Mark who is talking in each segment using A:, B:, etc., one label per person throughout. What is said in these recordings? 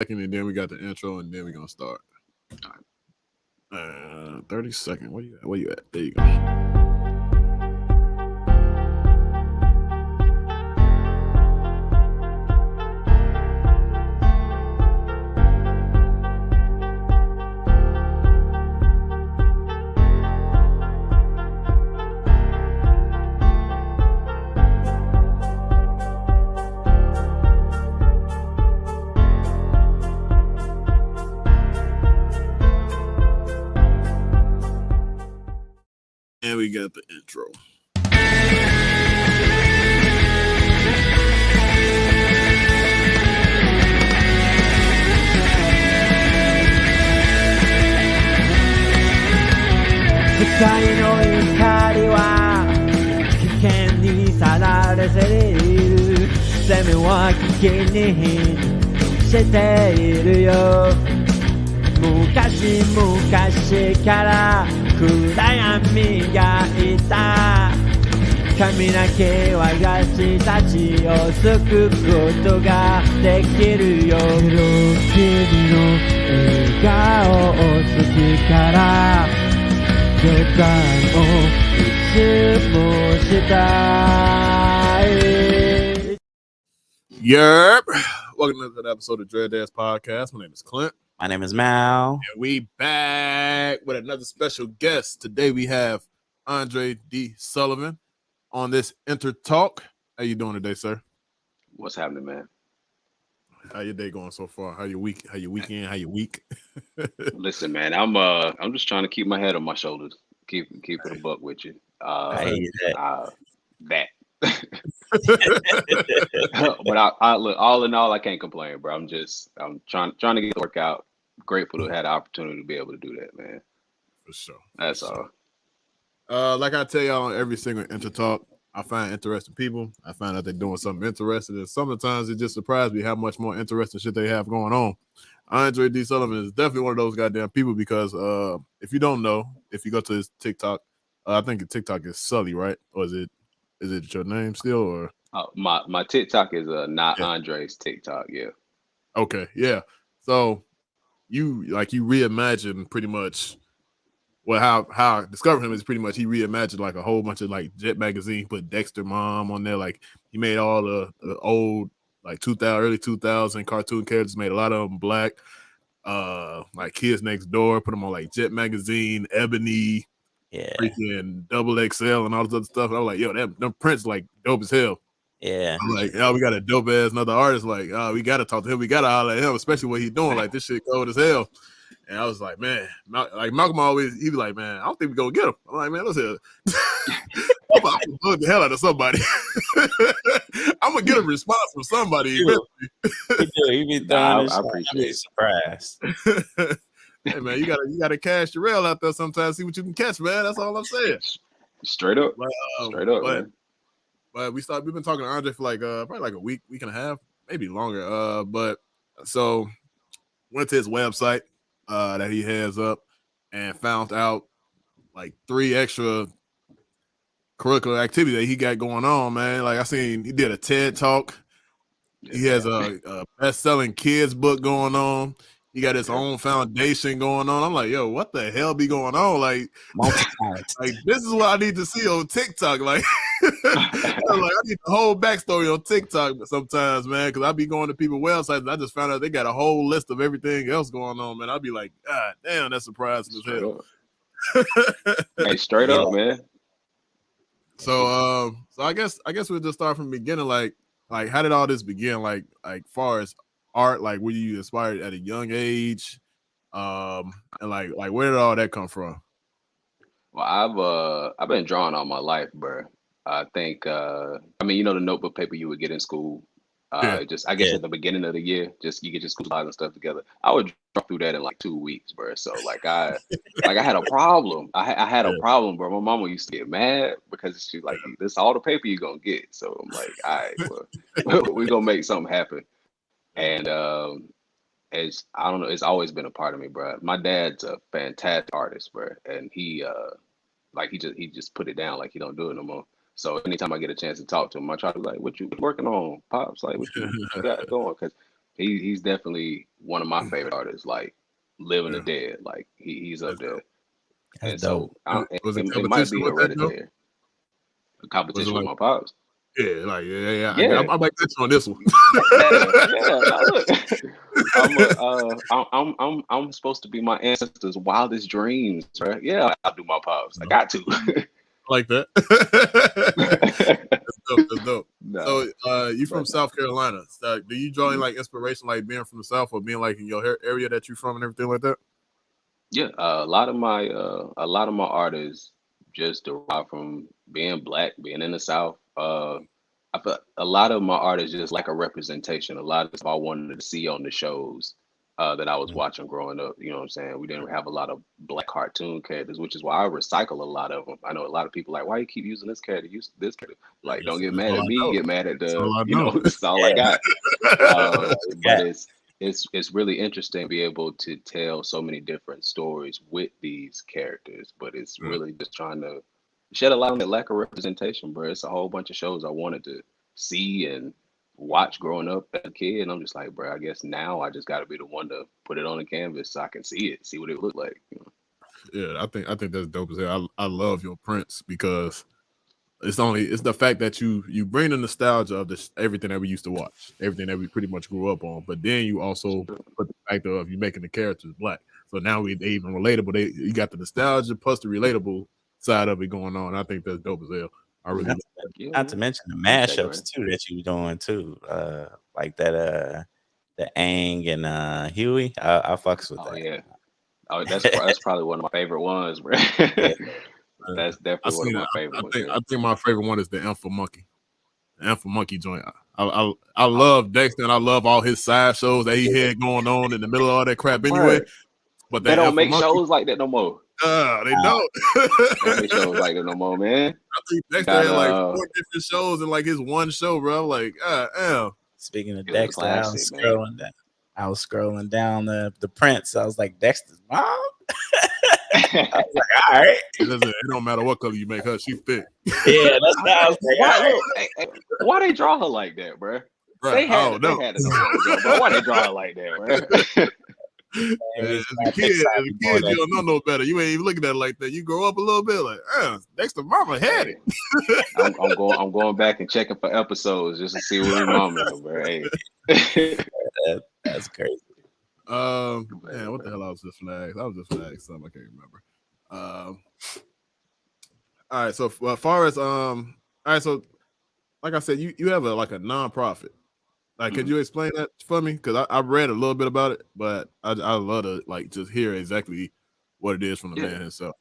A: second, and then we got the intro, and then we're gonna start.
B: All right.
A: 30 seconds. Where you at? Where you at? There you go. And we got the intro.
C: "世界の怒りは危険にさらせている」「生命は危険にしているよ」「昔々から暗闇がいた」「髪の毛は私たちを救うことができるよ」「君の笑顔好きから」「時間をいつもしたい」
A: Yerp. Welcome to another episode of Dread Dash Podcast. My name is Clint.
B: My name is Mal.
A: And we back with another special guest. Today we have Andre D. Sullivan on this Intertalk. How you doing today, sir?
B: What's happening, man?
A: How your day going so far? How your week? How your weekend? How your week?
B: Listen, man, I'm just trying to keep my head on my shoulders. Keep it a buck with you.
C: I hate
B: That. But I look, all in all, I can't complain, bro. I'm trying to get the workout. Grateful to have the opportunity to be able to do that, man.
A: For sure.
B: That's all.
A: Like I tell y'all on every single Intertalk, I find interesting people. I find out they're doing something interesting, and sometimes it just surprises me how much more interesting shit they have going on. Andre D. Sullivan is definitely one of those goddamn people because if you don't know, if you go to his TikTok, I think his TikTok is Sully, right? Or is it your name still? Or
B: My TikTok is not
A: Yeah.
B: Andre's TikTok. Yeah.
A: Okay, yeah. So you reimagine pretty much. Well, how I discovered him is pretty much he reimagined like a whole bunch of like Jet magazine, put Dexter Mom on there. Like he made all the old like 2000 early 2000 cartoon characters, made a lot of them black. Like Kids Next Door, put them on like Jet magazine, Ebony,
C: Yeah,
A: freaking Double XL, and all this other stuff. And I was like, yo, them prints like dope as hell.
C: yeah.
A: I'm like, oh, we got a dope ass another artist. Like, oh, we gotta talk to him. We gotta holler at him, especially what he's doing. Like this shit cold as hell. And I was like, man, like Malcolm always, he be like, man, I don't think we're going to get him. I'm like, man, listen, I'm going to bug the hell out of somebody. I'm going to get a response from somebody.
C: He be
B: Nah,
C: throwing
B: I appreciate it.
C: surprised.
A: Hey, man, you gotta cash your rail out there sometimes, see what you can catch, man. That's all I'm saying.
B: Straight up. Straight up,
A: but,
B: man.
A: But we've been talking to Andre for like probably like a week and a half, maybe longer. But so went to his website that he has up and found out like 3 extra curricular activities that he got going on, man. Like I seen he did a TED talk. He has a best-selling kids book going on. He got his own foundation going on. I'm like, yo, what the hell be going on? Like this is what I need to see on TikTok. Like, I need the whole backstory on TikTok sometimes, man, because I be going to people's websites and I just found out they got a whole list of everything else going on, man. I'd be like, God damn, that's surprising as hell.
B: Hey, straight up, man.
A: So I guess we'll just start from the beginning. Like how did all this begin? Like far as art, like were you inspired at a young age? And like where did all that come from?
B: Well, I've been drawing all my life, bro. I think the notebook paper you would get in school. I guess at the beginning of the year, just you get your school supplies and stuff together. I would draw through that in like 2 weeks, bro. So like I had a problem. I had a problem, bro. My mama used to get mad because she's like, "This is all the paper you're gonna get." So I'm like, "All right, well, we're gonna make something happen." And it's I don't know, it's always been a part of me, bro. My dad's a fantastic artist, bro, and he just put it down, like he don't do it no more. So anytime I get a chance to talk to him, I try to be like, "What you working on, pops? Like, what you got going?" Because he's definitely one of my favorite artists. Like Living or
A: Yeah,
B: Dead, like he's up
A: that's
B: there.
A: dope.
C: That's
B: And
C: dope.
B: so
A: Was it
B: it might
A: competition
B: be
A: with that though?
B: hereditary. A
A: Was it
B: competition with
A: like
B: my pops.
A: yeah, like yeah.
B: Yeah,
A: I might get you on this one.
B: yeah, yeah. Now look, I'm supposed to be my ancestors' wildest dreams, right? Yeah, I'll do my pops. I got to.
A: I like that. That's dope. That's dope.
B: Nah,
A: So, you from
B: but
A: South Carolina? So, do you draw any like inspiration, like being from the South, or being like in your area that you from and everything like that?
B: yeah, a lot of my artists just derive from being black, being in the South. I feel a lot of my artists just like a representation. A lot of stuff I wanted to see on the shows that I was
C: Mm.
B: watching growing up. You know what I'm saying? We didn't have a lot of black cartoon characters, which is why I recycle a lot of them. I know a lot of people like, why you keep using this character? Use this character. Like, don't get
A: That's
B: mad
A: all
B: at
A: I
B: me.
A: know.
B: Get mad at
A: That's all I
B: you know,
A: know.
B: this is all I
C: Yeah,
B: got. But
C: yeah.
B: it's really interesting to be able to tell so many different stories with these characters, but it's
A: Yeah.
B: really just trying to shed a light on that lack of representation, bro. It's a whole bunch of shows I wanted to see and watch growing up as a kid, and I'm just like, bro, I guess now I just got to be the one to put it on the canvas so I can see it, see what it look like. You know?
A: Yeah, I think that's dope as hell. I love your prints because it's the fact that you bring the nostalgia of this everything that we used to watch, everything that we pretty much grew up on, but then you also put the factor of you making the characters black. So now they even relatable. You got the nostalgia plus the relatable side of it going on. I think that's dope as hell. I really
C: Not
A: love
C: to,
B: Yeah,
C: not to
B: man.
C: mention the
B: Appreciate it,
C: mashups
B: man.
C: too that you doing too. Like that the Aang and Huey. I fucks with
B: Oh
C: that.
B: yeah. Oh, that's probably one of my favorite ones, bro.
C: Yeah.
B: That's
A: I
B: definitely one of
A: seen it.
B: my favorite ones,
A: I
B: man.
A: think my favorite one is the Alpha Monkey. The Alpha Monkey joint. I
B: Oh,
A: love Dexter and I love all his side shows that he had going on in the middle of all that crap anyway.
B: bro,
A: But
B: they
A: that
B: don't
A: Alpha
B: make
A: Monkey,
B: shows like that no more.
A: they
C: Wow.
A: don't.
B: They don't make shows like that no more, man.
A: I think Dexter
B: Got
A: had like 4 different shows in like his one show, bro. I'm like, damn.
C: Speaking of
B: it was a
C: Dexter,
B: classic, man.
C: I was scrolling down the prints. I was like, Dexter's mom. I was like, all right.
A: It don't matter what color you make her, she's thick.
C: Yeah, that's what I was like.
B: Why
C: All right.
B: look? Why they draw her like that, bro?
A: Bro,
B: They
A: I
B: had
A: don't
B: they
A: know.
B: had to know what was up, bro. Why they draw her like that, bro?
C: It's
A: As
C: not
A: a kid,
C: Pixar anymore,
A: you don't know no better. You ain't even looking at it like that. You grow up a little bit like, Dexter mama had
B: Hey,
A: it.
B: I'm going back and checking for episodes just to see what his mom is, bro. Hey.
C: That's crazy.
A: Man, what the hell I was just flagged? I was just flagged something I can't remember. All right, so as far as all right, so like I said, you have like a nonprofit. Like, could you explain that for me? Because I read a little bit about it, but I love to like just hear exactly what it is from the
B: Yeah,
A: man himself.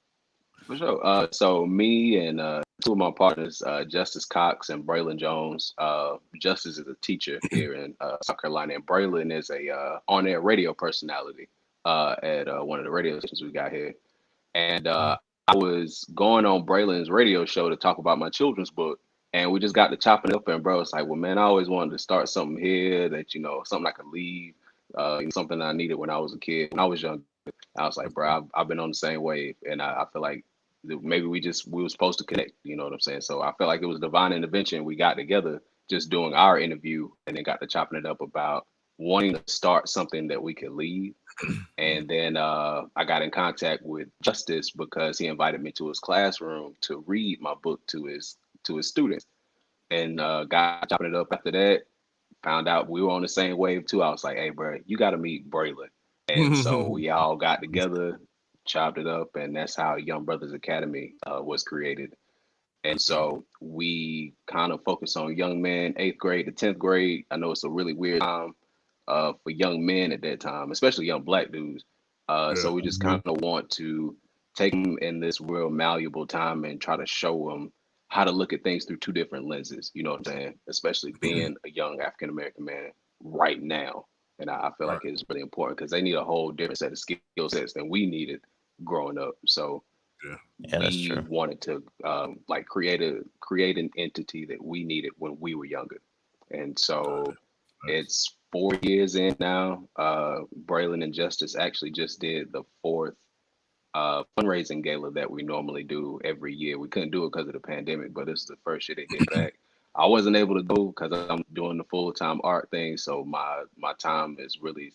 B: for sure. So me and two of my partners, Justice Cox and Braylon Jones. Justice is a teacher here in South Carolina, and Braylon is a on-air radio personality at one of the radio stations we got here. And I was going on Braylon's radio show to talk about my children's book, and we just got to chopping it up. And bro, it's like, well, man, I always wanted to start something here that something I could leave, something I needed when I was a kid, when I was young. I was like, bro, I've been on the same wave, and I feel like maybe we were supposed to connect. You know what I'm saying? So I felt like it was divine intervention. We got together, just doing our interview, and then got to chopping it up about wanting to start something that we could leave. And then I got in contact with Justice because he invited me to his classroom to read my book to his students. And got chopping it up after that. Found out we were on the same wave too. I was like, "Hey, bro, you got to meet Braylon." And so we all got together, chopped it up, and that's how Young Brothers Academy was created. And so we kind of focus on young men, 8th grade to 10th grade. I know it's a really weird time for young men at that time, especially young black dudes.
A: Yeah.
B: So we just kind of want to take them in this real malleable time and try to show them how to look at things through two different lenses. You know what I'm saying? Especially being a young African American man right now. And I feel
A: Right.
B: like it's really important because they need a whole different set of skill sets than we needed growing up. So
A: Yeah.
C: Yeah, that's
B: we
C: true.
B: wanted to like create an entity that we needed when we were younger. And so
A: Nice.
B: it's 4 years in now. Braylon and Justice actually just did the fourth fundraising gala that we normally do every year. We couldn't do it because of the pandemic, but this is the first year they did back. I wasn't able to go because I'm doing the full-time art thing. So my time is really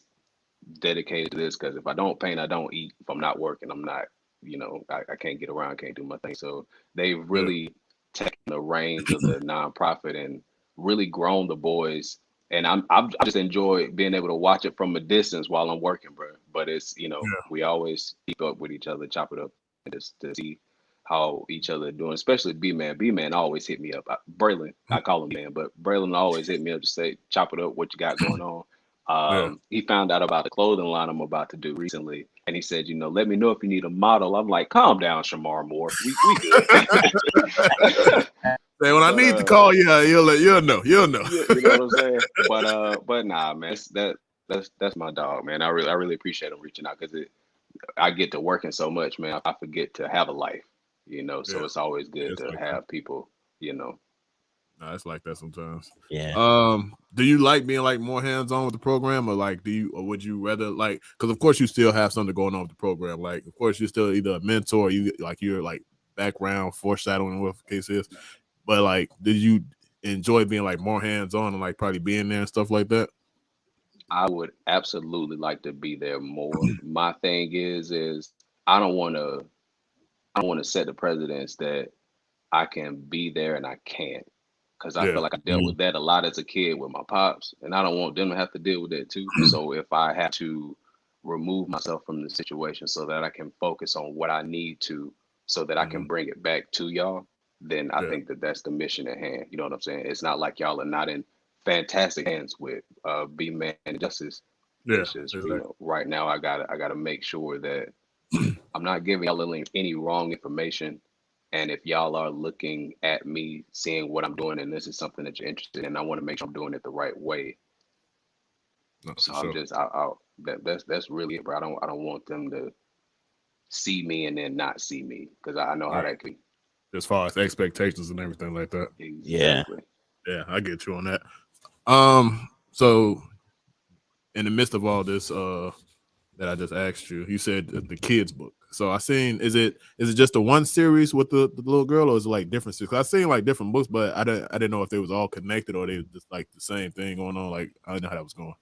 B: dedicated to this because if I don't paint, I don't eat. If I'm not working, I'm not, I can't get around, can't do my thing. So they've
A: Yeah.
B: really taken the reins of the nonprofit and really grown the boys. And I just enjoy being able to watch it from a distance while I'm working, bro. But it's,
A: Yeah.
B: we always keep up with each other, chop it up, and just to see how each other are doing, especially B-Man. B-Man always hit me up. Braylon, I call him man, but Braylon always hit me up to say, chop it up, what you got going on.
A: Yeah.
B: He found out about the clothing line I'm about to do recently, and he said, let me know if you need a model. I'm like, calm down, Shamar Moore. We good.
A: Say, when I need to call you, you'll know. You'll know.
B: You know what I'm saying? But nah, man, that's my dog, man. I really appreciate him reaching out because I get to working so much, man. I forget to have a life, So
A: Yeah.
B: it's always good
A: It's
B: to
A: like
B: have people,
A: Nah, it's like that sometimes.
D: Yeah.
A: Do you like being like more hands-on with the program, or like or would you rather like? Because of course you still have something going on with the program. Like, of course you're still either a mentor, or you're like background foreshadowing, whatever the case is. But like, did you enjoy being like more hands-on and like probably being there and stuff like that?
B: I would absolutely like to be there more. My thing is I don't want to set the precedence that I can be there and I can't. Because I
A: Yeah.
B: feel like I dealt with that a lot as a kid with my pops, and I don't want them to have to deal with that too. So if I have to remove myself from the situation so that I can focus on what I need to, so that I can bring it back to y'all, then I think that that's the mission at hand. You know what I'm saying? It's not like y'all are not in fantastic hands with B-Man and Justice.
A: Yeah.
B: It's just
A: Exactly.
B: right now I gotta make sure that I'm not giving y'all any wrong information. And if y'all are looking at me, seeing what I'm doing, and this is something that you're interested in, I want to make sure I'm doing it the right way.
A: No,
B: So
A: for
B: I'm
A: sure.
B: just, that's really it, bro. I don't want them to see me and then not see me because I know how
A: Right.
B: that could be.
A: As far as expectations and everything like that.
B: Exactly.
A: Yeah, I get you on that. So in the midst of all this, that I just asked you, you said the kids book. So I seen, is it just the one series with the little girl, or is it like different series? 'Cause I seen like different books, but I didn't know if they was all connected or they was just like the same thing going on. Like I didn't know how that was going.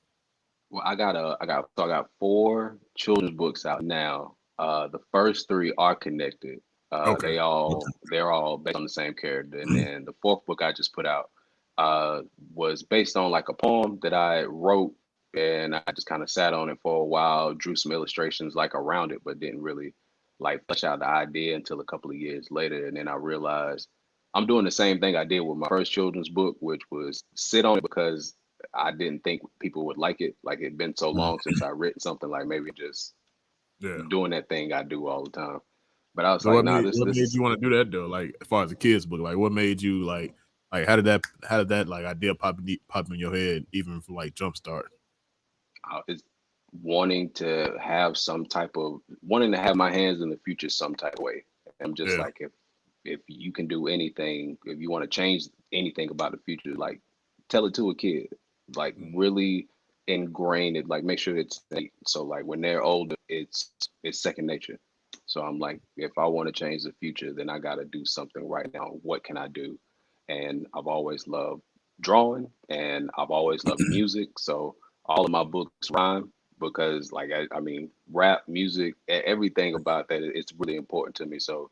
B: Well, I got 4 children's books out now. The first 3 are connected.
A: Okay.
B: They're all based on the same character, and then the 4th book I just put out was based on like a poem that I wrote, and I just kind of sat on it for a while, drew some illustrations like around it, but didn't really like flesh out the idea until a couple of years later, and then I realized I'm doing the same thing I did with my first children's book, which was sit on it because I didn't think people would like it. Like it'd been so long since I written something, like maybe just
A: Yeah.
B: doing that thing I do all the time. But I was
A: So
B: like,
A: what
B: nah,
A: made
B: this is
A: you want to do that though? Like as far as the kids book, like what made you like how did that like idea pop in your head even from like jumpstart?
B: it's wanting to have wanting to have my hands in the future some type of way. I'm just
A: Yeah.
B: like if you can do anything, if you want to change anything about the future, like tell it to a kid. Like really ingrain it, like make sure it's so like when they're older, it's second nature. So I'm like, if I want to change the future, then I gotta do something right now. What can I do? And I've always loved drawing and I've always loved music. So all of my books rhyme because like I mean rap, music, everything about that, it's really important to me. So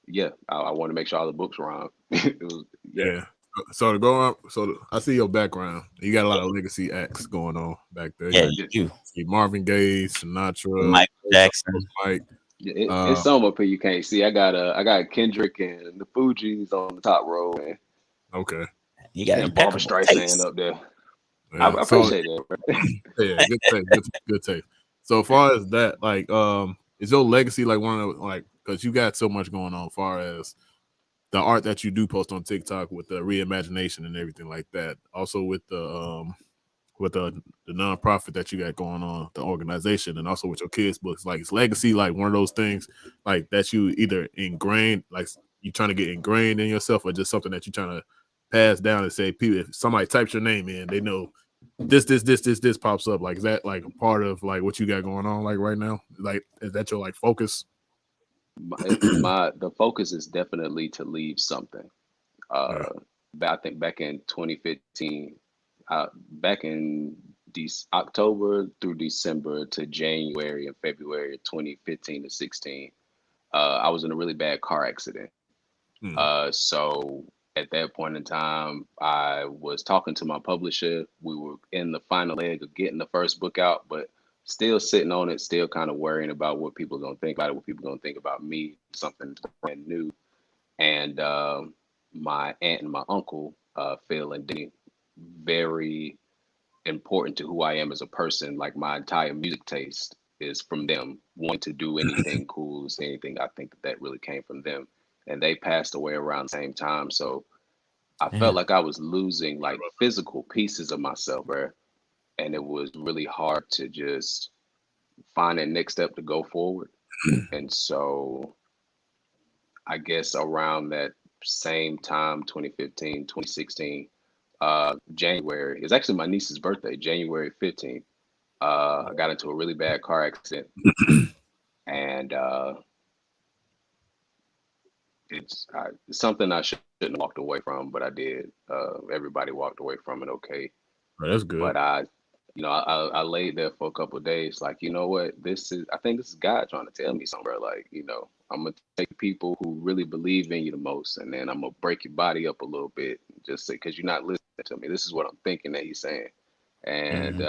B: yeah, I want to make sure all the books rhyme. It was
A: Yeah. So to go on, I see your background. You got a lot of legacy acts going on back there.
D: Yeah,
A: You
D: you.
A: see Marvin Gaye, Sinatra,
D: Michael Jackson.
A: Mike.
B: It's some up here you can't see. I got Kendrick and the Fugees on the top row, and
A: Okay.
D: You got
B: and Barbara
D: impeccable
B: Streisand
D: taste.
B: up there.
A: Yeah.
B: I appreciate that. Bro.
A: Yeah, good taste. Good taste. So as far as that, like, is your legacy like one of the, like, because you got so much going on as far as the art that you do post on TikTok with the reimagination and everything like that. Also with the nonprofit that you got going on, the organization, and also with your kids' books. Like, is legacy like one of those things like that you either ingrained, like you trying to get ingrained in yourself, or just something that you're trying to pass down and say, people, if somebody types your name in, they know this pops up. Like, is that like a part of like what you got going on like right now? Like, is that your like focus?
B: The focus is definitely to leave something. I think back in 2015, back in October through December to January and February of 2015 to 16, I was in a really bad car accident. So at that point in time, I was talking to my publisher. We were in the final leg of getting the first book out, but still sitting on it, still kind of worrying about what people are going to think about it, what people are going to think about me, something brand new. And my aunt and my uncle, Phil and Denny, very important to who I am as a person. Like my entire music taste is from them. Wanting to do anything cool, say anything, I think that really came from them. And they passed away around the same time. So I felt like I was losing like physical pieces of myself, bro. And it was really hard to just find that next step to go forward. And so I guess around that same time, 2015, 2016, January, it's actually my niece's birthday, January 15th. I got into a really bad car accident. And it's something I shouldn't have walked away from, but I did. Everybody walked away from it okay.
A: Right, that's good.
B: But I laid there for a couple of days, like, you know what, I think this is God trying to tell me something, bro. Like, I'm gonna take people who really believe in you the most, and then I'm gonna break your body up a little bit, just because you're not listening to me. This is what I'm thinking that he's saying, and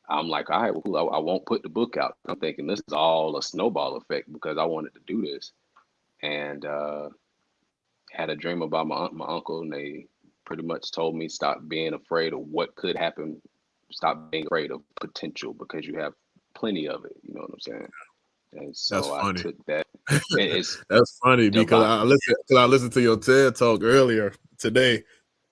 B: I'm like, all right, well, cool. I won't put the book out. I'm thinking this is all a snowball effect because I wanted to do this, and had a dream about my uncle, and they pretty much told me stop being afraid of what could happen. Stop being afraid of potential because you have plenty of it. You know what I'm saying? And so I took that.
A: That's funny because I listened to your TED talk earlier today.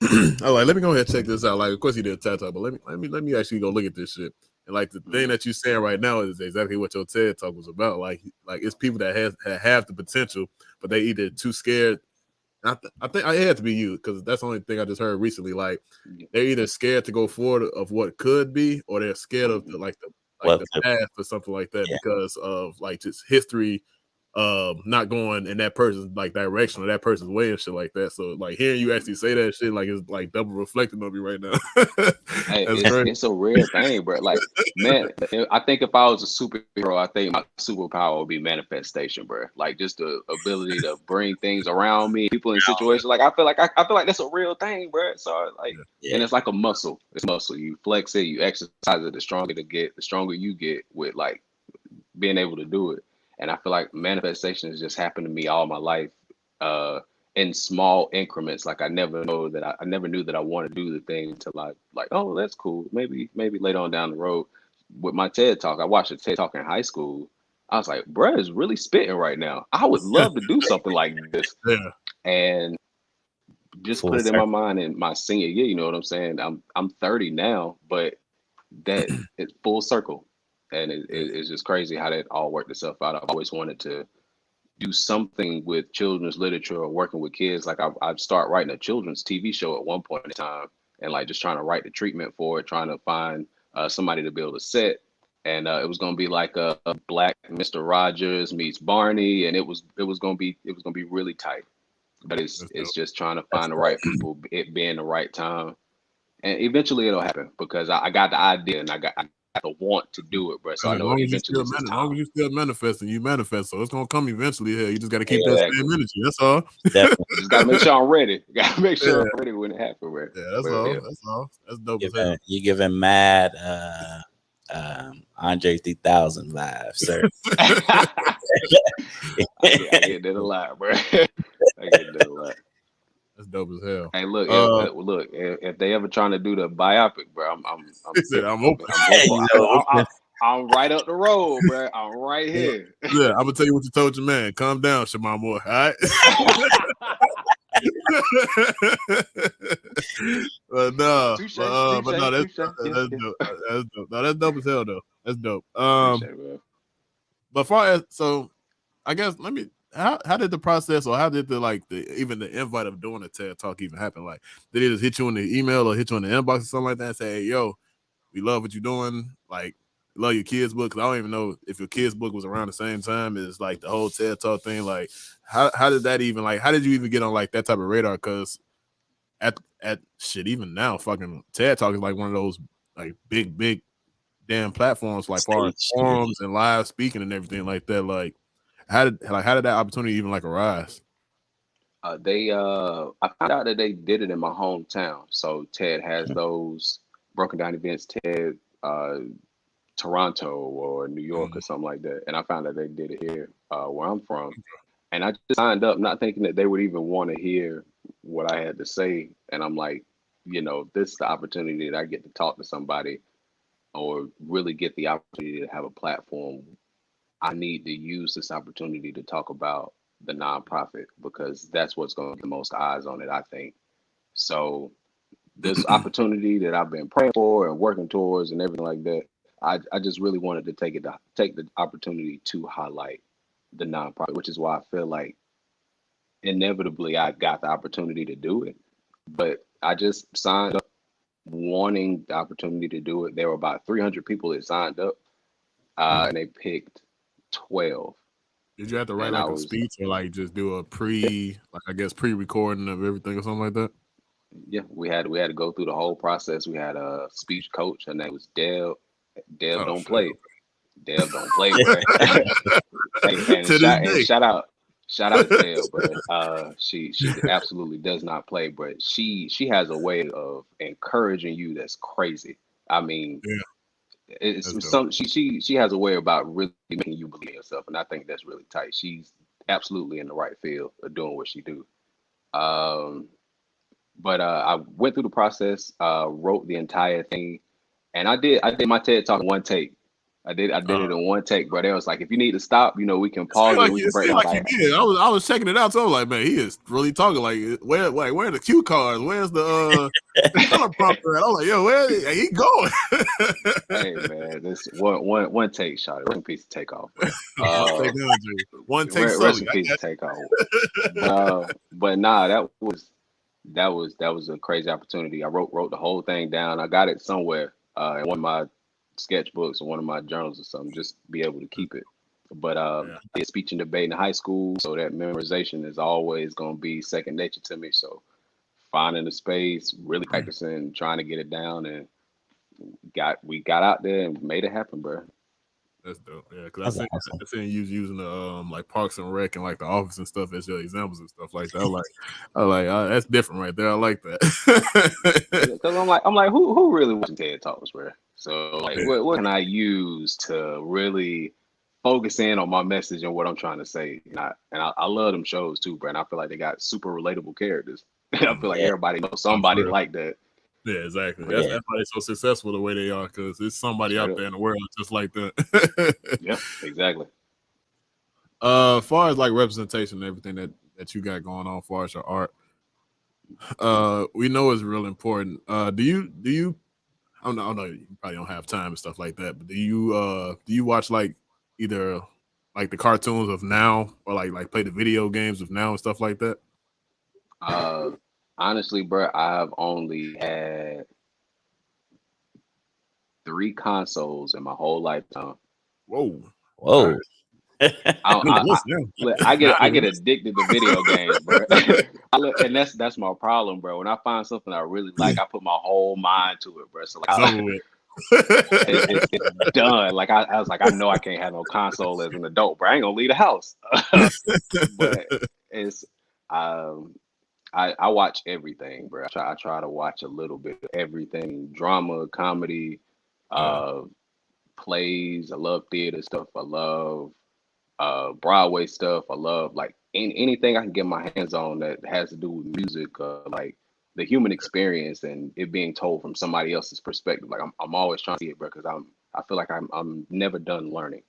A: I was like, let me go ahead and check this out. Like, of course you did a TED talk, but let me actually go look at this shit. And like the thing that you're saying right now is exactly what your TED talk was about. Like it's people that have the potential, but they either too scared. I think I had to be you because that's the only thing I just heard recently. Like they're either scared to go forward of what could be, or they're scared of the past or something like that because of like just history not going in that person's like direction or that person's way and shit like that. So like hearing you actually say that shit like it's like double reflecting on me right now.
B: Hey, it's a real thing, bro. Like, man, I think if I was a superhero, I think my superpower would be manifestation, bro. Like just the ability to bring things around me, people in situations. Like I feel like that's a real thing, bro. So like, and it's like a muscle. It's muscle. You flex it, you exercise it. The stronger you get with like being able to do it. And I feel like manifestation has just happened to me all my life, in small increments. Like I never knew that I wanted to do the thing until I like, oh, that's cool. Maybe later on down the road. With my TED talk, I watched a TED talk in high school. I was like, bruh is really spitting right now. I would love to do something like this.
A: Yeah.
B: And just put it in my mind in my senior year. You know what I'm saying? I'm 30 now, but that it's full circle. And it's just crazy how that all worked itself out. I've always wanted to do something with children's literature or working with kids. Like I'd start writing a children's TV show at one point in time, and like just trying to write the treatment for it, trying to find somebody to build a set. And it was gonna be like a Black Mr. Rogers meets Barney, and it was gonna be really tight. But it's just trying to find the right people, it being the right time, and eventually it'll happen because I got the idea and I got the want to do it, bro. So I know eventually it's time.
A: As long as you still manifesting, you manifest. So it's gonna come eventually. Yeah, you just got to keep that same energy. That's all.
B: Just gotta make sure I'm ready. Gotta make sure I'm ready when it happens, bro.
A: Yeah, that's all. That's all. That's dope.
D: You giving mad Andre 3000 vibes, sir.
B: I get that a lot, bro. I get that a lot.
A: That's dope as hell.
B: Hey, look, if they ever trying to do the biopic, bro, I'm open. I'm right up the road, bro. I'm right here.
A: Yeah, I'm gonna tell you what you told your man. Calm down, Shamar Moore. All right. But no, that's dope. That's dope. No, that's dope as hell, though. That's dope. But far as I guess how did the process or how did even the invite of doing a TED talk even happen? Like, did it just hit you in the email or hit you in the inbox or something like that and say, hey, yo, we love what you're doing. Like, love your kids' book. Cause I don't even know if your kids' book was around the same time as like the whole TED talk thing. Like, how did that even how did you even get on like that type of radar? Cause at shit, even now, fucking TED Talk is like one of those like big damn platforms, like far as forums and live speaking and everything like that. Like how did that opportunity even like arise?
B: I found out that they did it in my hometown. So TED has those broken down events, TED Toronto or New York or something like that. And I found out they did it here where I'm from. And I just signed up not thinking that they would even want to hear what I had to say. And I'm like, this is the opportunity that I get to talk to somebody or really get the opportunity to have a platform. I need to use this opportunity to talk about the nonprofit because that's what's going to get the most eyes on it, I think. So this opportunity that I've been praying for and working towards and everything like that, I just really wanted to take the opportunity to highlight the nonprofit, which is why I feel like inevitably I got the opportunity to do it. But I just signed up wanting the opportunity to do it. There were about 300 people that signed up, and they picked 12.
A: Did you have to write like a speech or like just do a pre-recording of everything or something like that?
B: Yeah, we had to go through the whole process. We had a speech coach, her name was Deb. Deb don't play. Deb don't play, bro. and shout out to Deb, bro. She absolutely does not play, but she has a way of encouraging you that's crazy. I mean, she has a way about really making you believe in yourself, and I think that's really tight. She's absolutely in the right field of doing what she do. But I went through the process, wrote the entire thing, and I did my TED Talk in one take. I did it in one take, bro. They was like, if you need to stop, we can pause it. We can break.
A: I was checking it out, so I was like, man, he is really talking. Like, where are the cue cards? Where's the teleprompter at? I was like, yo, where is he going?
B: Hey man, this one take shot. Rest in peace of Takeoff.
A: One take.
B: Rest in peace of Takeoff. But nah, that was a crazy opportunity. I wrote the whole thing down. I got it somewhere in one of my sketchbooks or one of my journals or something, just be able to keep it. But I did speech and debate in high school, so that memorization is always going to be second nature to me. So finding the space, really practicing, trying to get it down, and we got out there and made it happen, bro.
A: That's dope. Yeah, because I seen you using the like Parks and Rec and like The Office and stuff as your examples and stuff like that. I was like, that's different right there. I like that.
B: Because I'm like, who really watching TED Talks, bro? So like, what can I use to really focus in on my message and what I'm trying to say? And I love them shows too, bro. And I feel like they got super relatable characters. I feel like everybody knows somebody like that.
A: Yeah, exactly. That's why they're so successful the way they are, because there's somebody out there in the world just like that.
B: Yeah, exactly.
A: As far as like representation and everything that you got going on as far as your art, we know it's real important. Do you I don't know, you probably don't have time and stuff like that, but do you watch like either like the cartoons of now or like play the video games of now and stuff like that?
B: Honestly, bro, I've only had 3 consoles in my whole lifetime.
A: Whoa.
B: I get addicted to video games, bro. And that's my problem, bro. When I find something I really like, I put my whole mind to it, bro. So like, it's done. Like I was like, I know I can't have no console as an adult, bro. I ain't gonna leave the house. But it's I watch everything, bro. I try to watch a little bit of everything: drama, comedy, plays. I love theater stuff. I love Broadway stuff. I love like anything I can get my hands on that has to do with music, like the human experience and it being told from somebody else's perspective. Like I'm always trying to see it, bro, because I feel like I'm never done learning,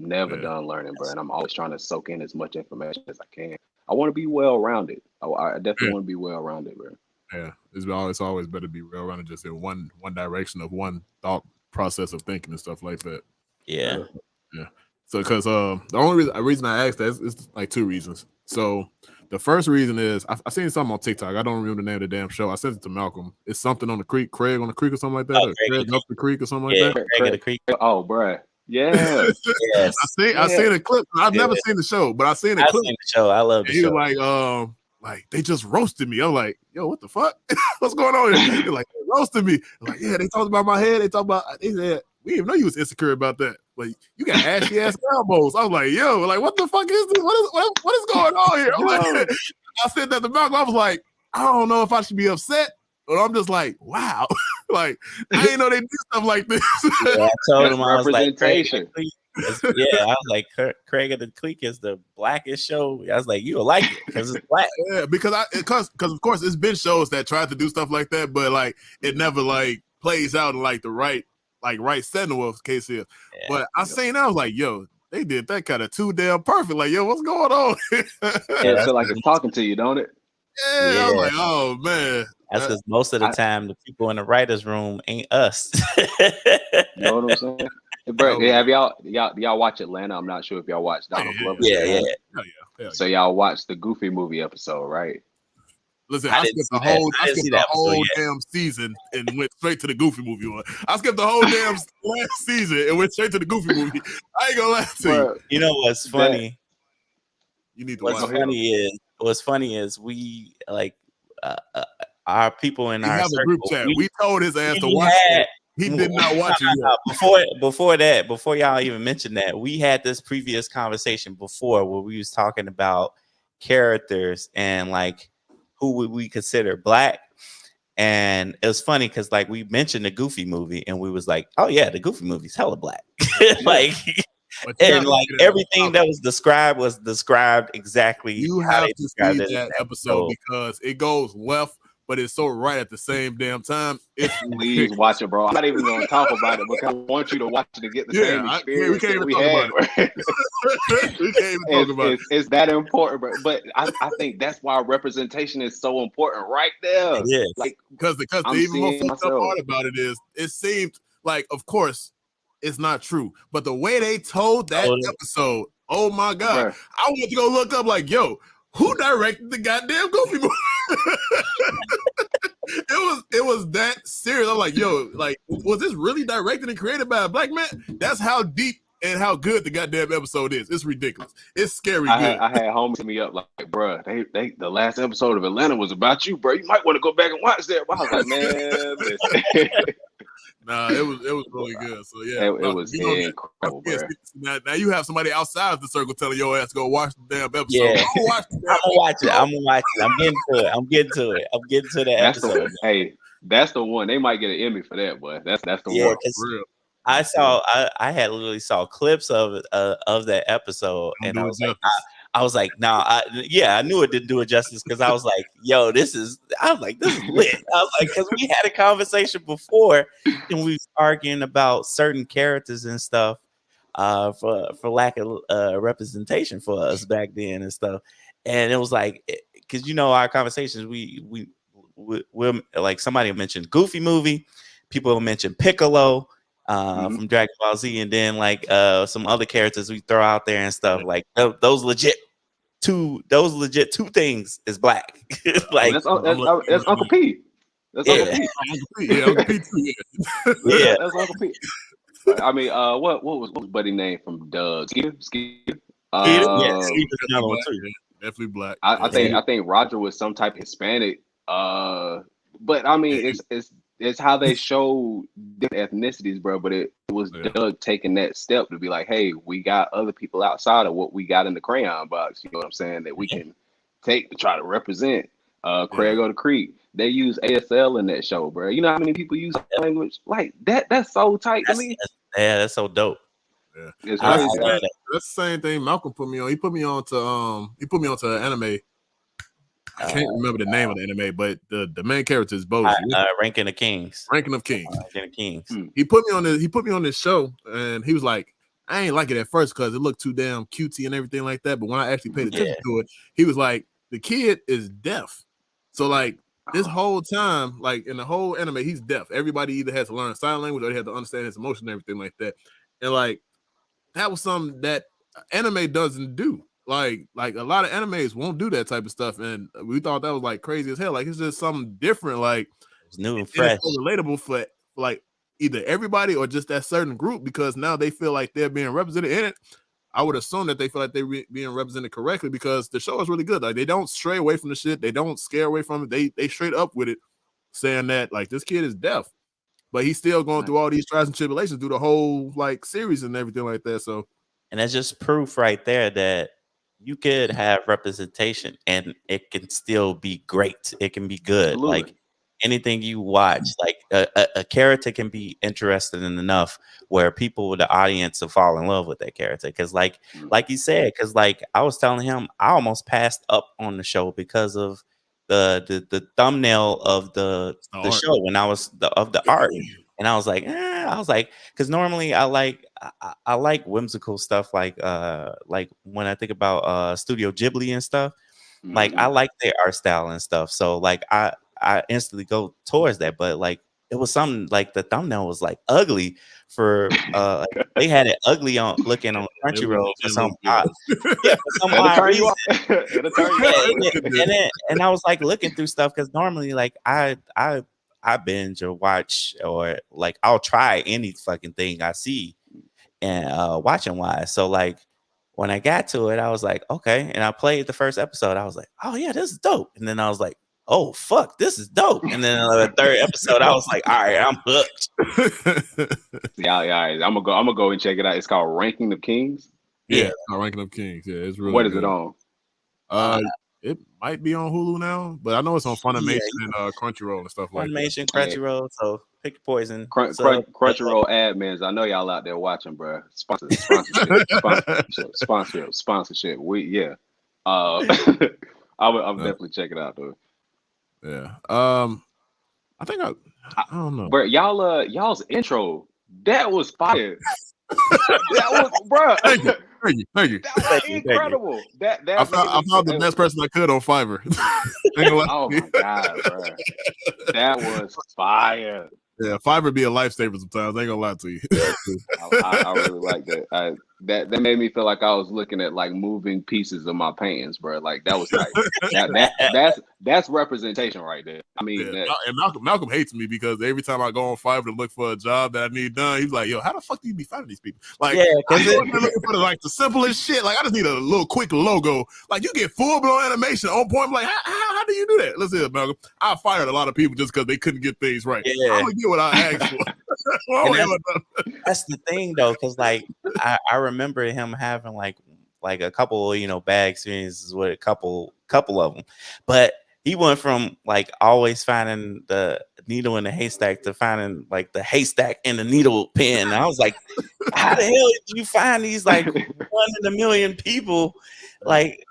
B: done learning, bro. And I'm always trying to soak in as much information as I can. I want to be well-rounded. I definitely want to be well-rounded, bro.
A: Yeah, it's always better to be well-rounded, just in one direction of one thought process of thinking and stuff like that.
D: Yeah.
A: So, because the only reason I asked that is like 2 reasons. So, the first reason is I seen something on TikTok. I don't remember the name of the damn show. I sent it to Malcolm. It's something on the creek, Craig on the creek or something like that.
D: Oh,
A: Craig up the creek or something like that.
D: Craig of the Creek.
B: Oh, bro. Yeah.
D: Yes.
A: I seen a clip. I've never seen the show, but I seen a clip.
D: Seen the show. I love the show.
A: He was like they just roasted me. I'm like, yo, what the fuck? What's going on here? They're like, they roasted me. I'm like, yeah, they talked about my head. They said, we didn't even know you was insecure about that. Like, you got ashy ass elbows. I was like, yo, like, what the fuck is this? What is going on here? I'm like, I said that to Malcolm. I was like, I don't know if I should be upset, but I'm just like, wow. Like, I didn't know they do stuff like this.
D: Yeah, I told him, I was like,
B: representation.
D: yeah, I was like, Craig of the Clique is the blackest show. I was like, you'll like it because it's black.
A: Yeah, because of course it's been shows that tried to do stuff like that, but like it never like plays out in like the right setting of case here. Yeah, but I seen that, I was like, yo, they did that kind of too damn perfect. Like, yo, what's going on?
B: Yeah, feel like it's talking to you, don't it?
A: Yeah, I'm like, oh man.
D: That's because most of the time the people in the writers' room ain't us.
B: You know what I'm saying? Bro, have y'all watch Atlanta? I'm not sure if y'all watch Donald Glover.
D: Yeah.
B: So y'all watched the Goofy movie episode, right?
A: Listen, I skipped the whole damn season and went straight to the Goofy movie one. I skipped the whole damn last season and went straight to the Goofy movie. I ain't gonna lie to you.
D: You know what's funny?
A: You need to
D: watch What's funny is we like our people in our circle,
A: group chat. We told his ass to watch it. He did not watch it yet.
D: Before y'all even mentioned that, we had this previous conversation before where we was talking about characters and like who would we consider black. And it was funny because like we mentioned the Goofy movie and we was like, oh yeah, the Goofy movie's hella black. Like and like everything that was described exactly.
A: You have to see that episode because it goes left, but it's so right at the same damn time.
B: Please watch it, bro. I'm not even going to talk about it because I want you to watch it to get the same experience.
A: We can't even talk about it. We can't even talk about it.
B: It's that important, bro. But I think that's why representation is so important right there.
D: Yeah,
A: like because the even more fucked up part about it is it seemed like, of course, it's not true, but the way they told that episode, oh my god, right. I went to go look up like, yo, who directed the goddamn Goofy movie? It was that serious. I'm like, yo, like, was this really directed and created by a black man? That's how deep and how good the goddamn episode is. It's ridiculous. It's scary.
B: I had homies hit me up like, bro, they the last episode of Atlanta was about you, bro. You might want to go back and watch that. But I was like, man, listen.
A: Nah, it was really good. So yeah,
B: it was incredible.
A: Now you have somebody outside the circle telling your ass to go watch the damn episode.
D: Yeah. I'm gonna watch it. I'm getting to it. I'm getting to that episode.
B: That's the one. They might get an Emmy for that, boy. That's the one. For real.
D: I had literally saw clips of that episode, and I was like, I knew it didn't do it justice because I was like, yo, this is lit. I was like, because we had a conversation before and we was arguing about certain characters and stuff for lack of representation for us back then and stuff. And it was like, because our conversations, we'll like somebody mentioned Goofy movie, people will mention Piccolo from Dragon Ball Z, and then like some other characters we throw out there and stuff. Like those legit two things is black. Like
B: that's Uncle P. That's Uncle P.
A: Yeah, Uncle P too.
B: Yeah, that's Uncle P. I mean, what was buddy name from Doug? Skeeter?
A: Skeeter's another one too. Definitely black.
B: I think Roger was some type of Hispanic. But I mean, it's how they show different ethnicities, bro. But it was Doug taking that step to be like, hey, we got other people outside of what we got in the crayon box. You know what I'm saying? That we can take to try to represent. Craig of the Creek. They use ASL in that show, bro. You know how many people use that language? Like that. That's so tight to me.
D: That's so dope.
A: Yeah, it's crazy. That's the same thing Malcolm put me on. He put me onto an anime. I can't remember the name of the anime, but the main character is Boji.
D: Ranking of Kings.
A: Ranking of Kings.
D: Hmm.
A: He put me on this show, and he was like, I ain't like it at first because it looked too damn cutesy and everything like that. But when I actually paid attention to it, he was like, the kid is deaf. So like this whole time, like in the whole anime, he's deaf. Everybody either has to learn sign language or they have to understand his emotion and everything like that. And like that was something that anime doesn't do. Like a lot of animes won't do that type of stuff, and we thought that was like crazy as hell. Like it's just something different. Like
D: it's new and fresh,
A: so relatable for like either everybody or just that certain group because now they feel like they're being represented in it. I would assume that they feel like they're being represented correctly because the show is really good. Like they don't stray away from the shit. They don't scare away from it. They straight up with it, saying that like this kid is deaf, but he's still going through all these trials and tribulations through the whole like series and everything like that. So,
D: and that's just proof right there that you could have representation and it can still be great. It can be good.
B: Absolutely.
D: Like anything you watch, like a character can be interesting enough where people, the audience, will fall in love with that character. Because, like you said, because like I was telling him, I almost passed up on the show because of the thumbnail of the show when I was of the art, and I was like, because normally I like whimsical stuff, like when I think about Studio Ghibli and stuff, like I like their art style and stuff. So like I instantly go towards that, but like it was something like the thumbnail was like ugly for they had it ugly on looking on Crunchyroll for some odd, for some odd reason. And I was like looking through stuff because normally like I binge or watch or like I'll try any fucking thing I see and watching wise. So like when I got to it, I was like, okay, and I played the first episode. I was like, oh yeah, this is dope. And then I was like, oh fuck, this is dope. And then the third episode, I was like, all right, I'm hooked.
B: Yeah. I'm gonna go and check it out. It's called Ranking of Kings.
A: Yeah, it's called Ranking of Kings. Yeah, it's really.
B: What is
A: good.
B: it on?
A: It might be on Hulu now, but I know it's on Funimation and Crunchyroll and stuff like that.
D: Funimation, Crunchyroll. So pick your poison.
B: Crunchyroll admins, I know y'all out there watching, bro. Sponsorship. I would definitely check it out though.
A: Yeah. I think I don't know.
B: Bro, y'all's intro, that was fire. That was, bro.
A: Thank you.
B: That was incredible.
A: I found the best person I could on Fiverr.
B: Oh my god, bro. That was fire.
A: Yeah, Fiverr be a lifesaver sometimes. I ain't gonna lie to you.
B: I really like that. That made me feel like I was looking at like moving pieces of my paintings, bro. Like that was like that's representation right there. I mean,
A: and Malcolm hates me because every time I go on Fiverr to look for a job that I need done, he's like, "Yo, how the fuck do you be finding these people?" Like, I'm looking for like the simplest shit. Like, I just need a little quick logo. Like, you get full blown animation on point. I'm like, how do you do that? Let's see it, Malcolm. I fired a lot of people just because they couldn't get things right.
D: Yeah.
A: I'm gonna get what I asked for.
D: That's the thing though, because like I remember him having like a couple, bad experiences with a couple of them, but he went from like always finding the needle in the haystack to finding like the haystack in the needle pin. And I was like, how the hell did you find these like 1 in a million people like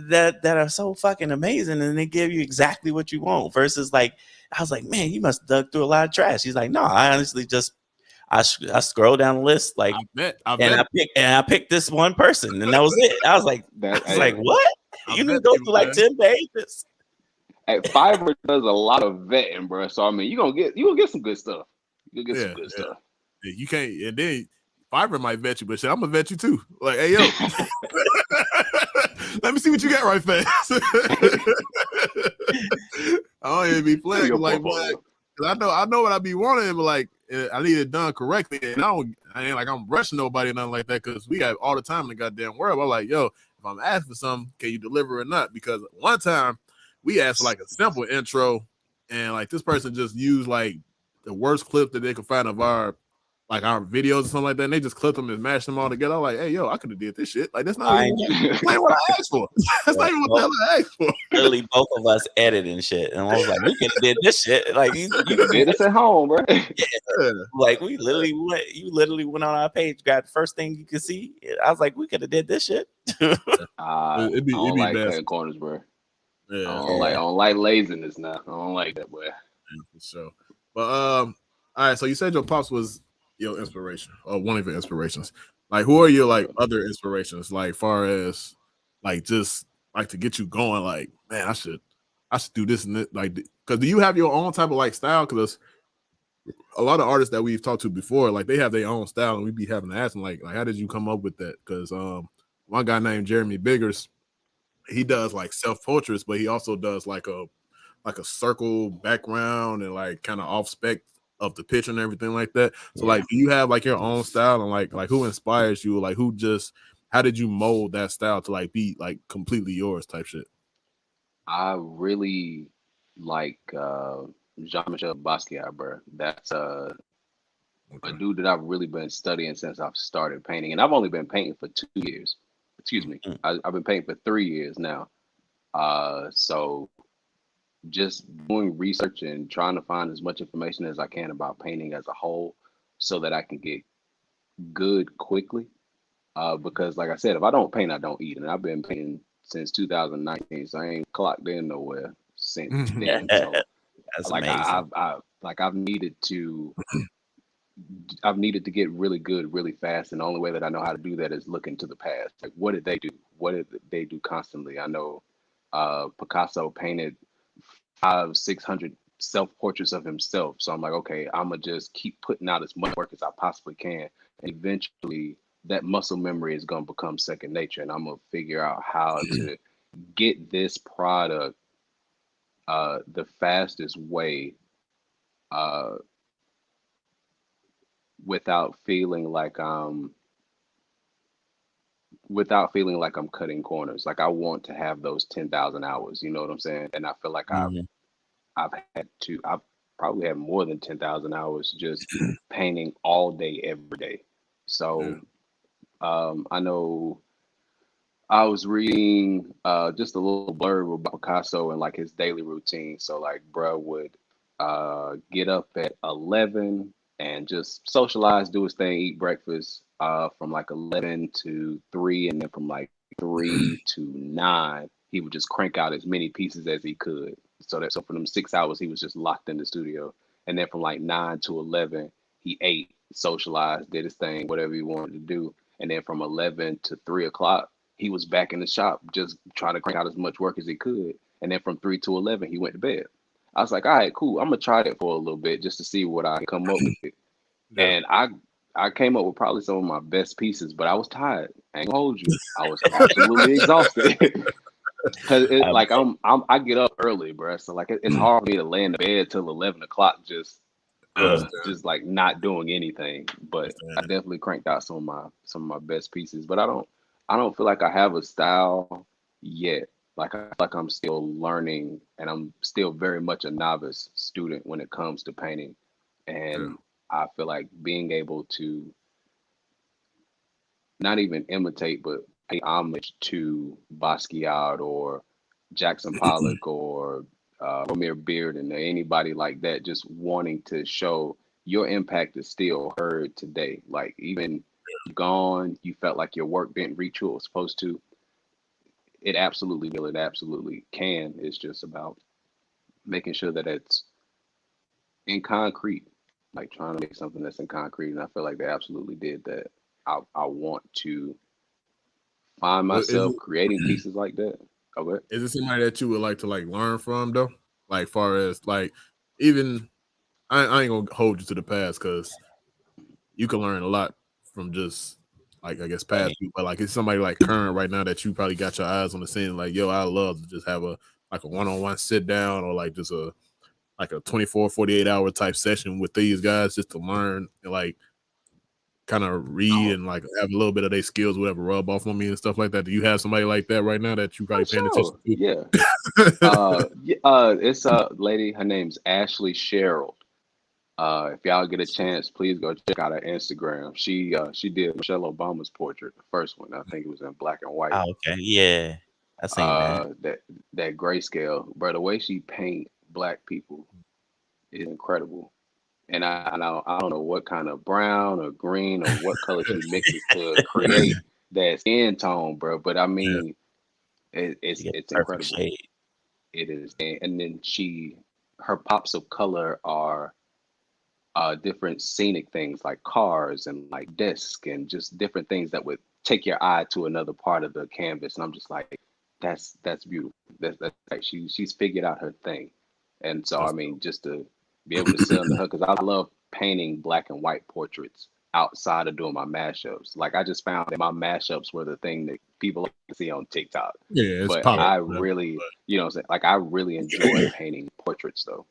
D: that are so fucking amazing and they give you exactly what you want versus like, I was like, man, you must have dug through a lot of trash. He's like, no, I honestly just I scroll down the list like I picked this one person and that was it. I was like, what? You didn't go through like 10 pages.
B: Hey, Fiverr does a lot of vetting, bro. So I mean, you gonna get some good stuff. You'll get some good stuff.
A: Yeah, you can't, and then Fiverr might vet you, but shit, I'm gonna vet you too. Like, hey yo, let me see what you got right fast. I don't even be playing like, I know what I be wanting, but like I need it done correctly, and I ain't like I'm rushing nobody or nothing like that because we got all the time in the goddamn world. I'm like, yo, if I'm asking for something, can you deliver or not? Because one time we asked for like a simple intro, and like this person just used like the worst clip that they could find of our videos or something like that, and they just clipped them and mashed them all together. I'm like, hey, yo, I could have did this shit. Like, that's not even what I asked for. That's not even what the hell I asked for.
D: Literally, both of us editing shit, and I was like, we could have did this shit. Like, you
B: did this at home, bro.
D: Yeah. Like, you literally went on our page, got the first thing you could see. I was like, we could have did this shit.
B: It'd be like cutting corners, bro. Yeah. I don't like laziness now. I don't like that, boy.
A: Yeah, for sure. But all right, so you said your pops was your inspiration or one of your inspirations. Like, who are your like other inspirations? Like, far as like just like to get you going. Like, man, I should do this and that. Like, because do you have your own type of like style? Because a lot of artists that we've talked to before, like they have their own style, and we be having to ask them like how did you come up with that? Because one guy named Jeremy Biggers, he does like self portraits, but he also does like a circle background and like kind of off spec of the picture and everything like that. So like, do you have like your own style and like who inspires you? Like who just how did you mold that style to like be like completely yours type shit?
B: I really like Jean-Michel Basquiat, bro. That's a dude that I've really been studying since I've started painting, and I've only been painting for 2 years. Excuse me, I've been painting for 3 years now. So just doing research and trying to find as much information as I can about painting as a whole, so that I can get good quickly. Because like I said, if I don't paint, I don't eat, and I've been painting since 2019, so I ain't clocked in nowhere since then. So
D: That's
B: like
D: amazing.
B: I've needed to get really good really fast, and the only way that I know how to do that is look into the past. Like, what did they do? What did they do constantly? I know Picasso painted 500-600 self portraits of himself, so I'm like, okay, I'm gonna just keep putting out as much work as I possibly can, and eventually that muscle memory is gonna become second nature, and I'm gonna figure out how to get this product the fastest way, uh, without feeling like I'm cutting corners. Like, I want to have those 10,000 hours, you know what I'm saying? And I feel like I've probably had more than 10,000 hours just painting all day, every day. So I know I was reading just a little blurb about Picasso and like his daily routine. So like, bro would get up at 11 and just socialize, do his thing, eat breakfast from like 11 to 3, and then from like 3 to 9, he would just crank out as many pieces as he could. So for them 6 hours, he was just locked in the studio, and then from like 9 to 11, he ate, socialized, did his thing, whatever he wanted to do, and then from 11 to 3 o'clock, he was back in the shop just trying to crank out as much work as he could, and then from 3 to 11, he went to bed. I was like, all right, cool. I'm gonna try that for a little bit just to see what I can come up with. And I came up with probably some of my best pieces, but I was tired. I ain't gonna hold you. I was absolutely exhausted. Cause like I get up early, bro. So like it's hard for me to lay in the bed till 11 o'clock just like not doing anything. But I definitely cranked out some of my best pieces. But I don't feel like I have a style yet. Like I feel like I'm still learning, and I'm still very much a novice student when it comes to painting. And I feel like being able to not even imitate, but pay homage to Basquiat or Jackson Pollock or Romare Bearden or anybody like that, just wanting to show your impact is still heard today. Like, even gone, you felt like your work didn't reach who it was supposed to. It absolutely will. It absolutely can. It's just about making sure that it's in concrete, like trying to make something that's in concrete. And I feel like they absolutely did that. I want to find myself creating pieces like that. Okay.
A: Is it somebody that you would like to like learn from though? Like, far as like, even I ain't gonna hold you to the past, because you can learn a lot from just like, I guess, past people. But like, it's somebody like current right now that you probably got your eyes on the scene. Like, yo, I love to just have a one-on-one sit down, or like just a 24, 48 hour type session with these guys just to learn and like kind of read and like have a little bit of their skills, whatever, rub off on me and stuff like that. Do you have somebody like that right now that you probably paying attention to?
B: Yeah. It's a lady. Her name's Ashley Sherrill. If y'all get a chance, please go check out her Instagram. She did Michelle Obama's portrait, the first one. I think it was in black and white.
D: Oh, okay. Yeah. I seen that.
B: That grayscale, bro. The way she paint black people is incredible. And I don't know what kind of brown or green or what color she mixes to create that skin tone, bro. But I mean, it's incredible.
D: Shade.
B: It is, and then her pops of color are different scenic things like cars and like desks and just different things that would take your eye to another part of the canvas. And I'm just like, that's beautiful. That's like she's figured out her thing. And so I mean, just to be able to sit under her, because I love painting black and white portraits outside of doing my mashups. Like, I just found that my mashups were the thing that people like to see on TikTok.
A: Yeah, it's
B: but
A: popular.
B: I really, you know what I'm saying? Like, I really enjoy painting portraits though.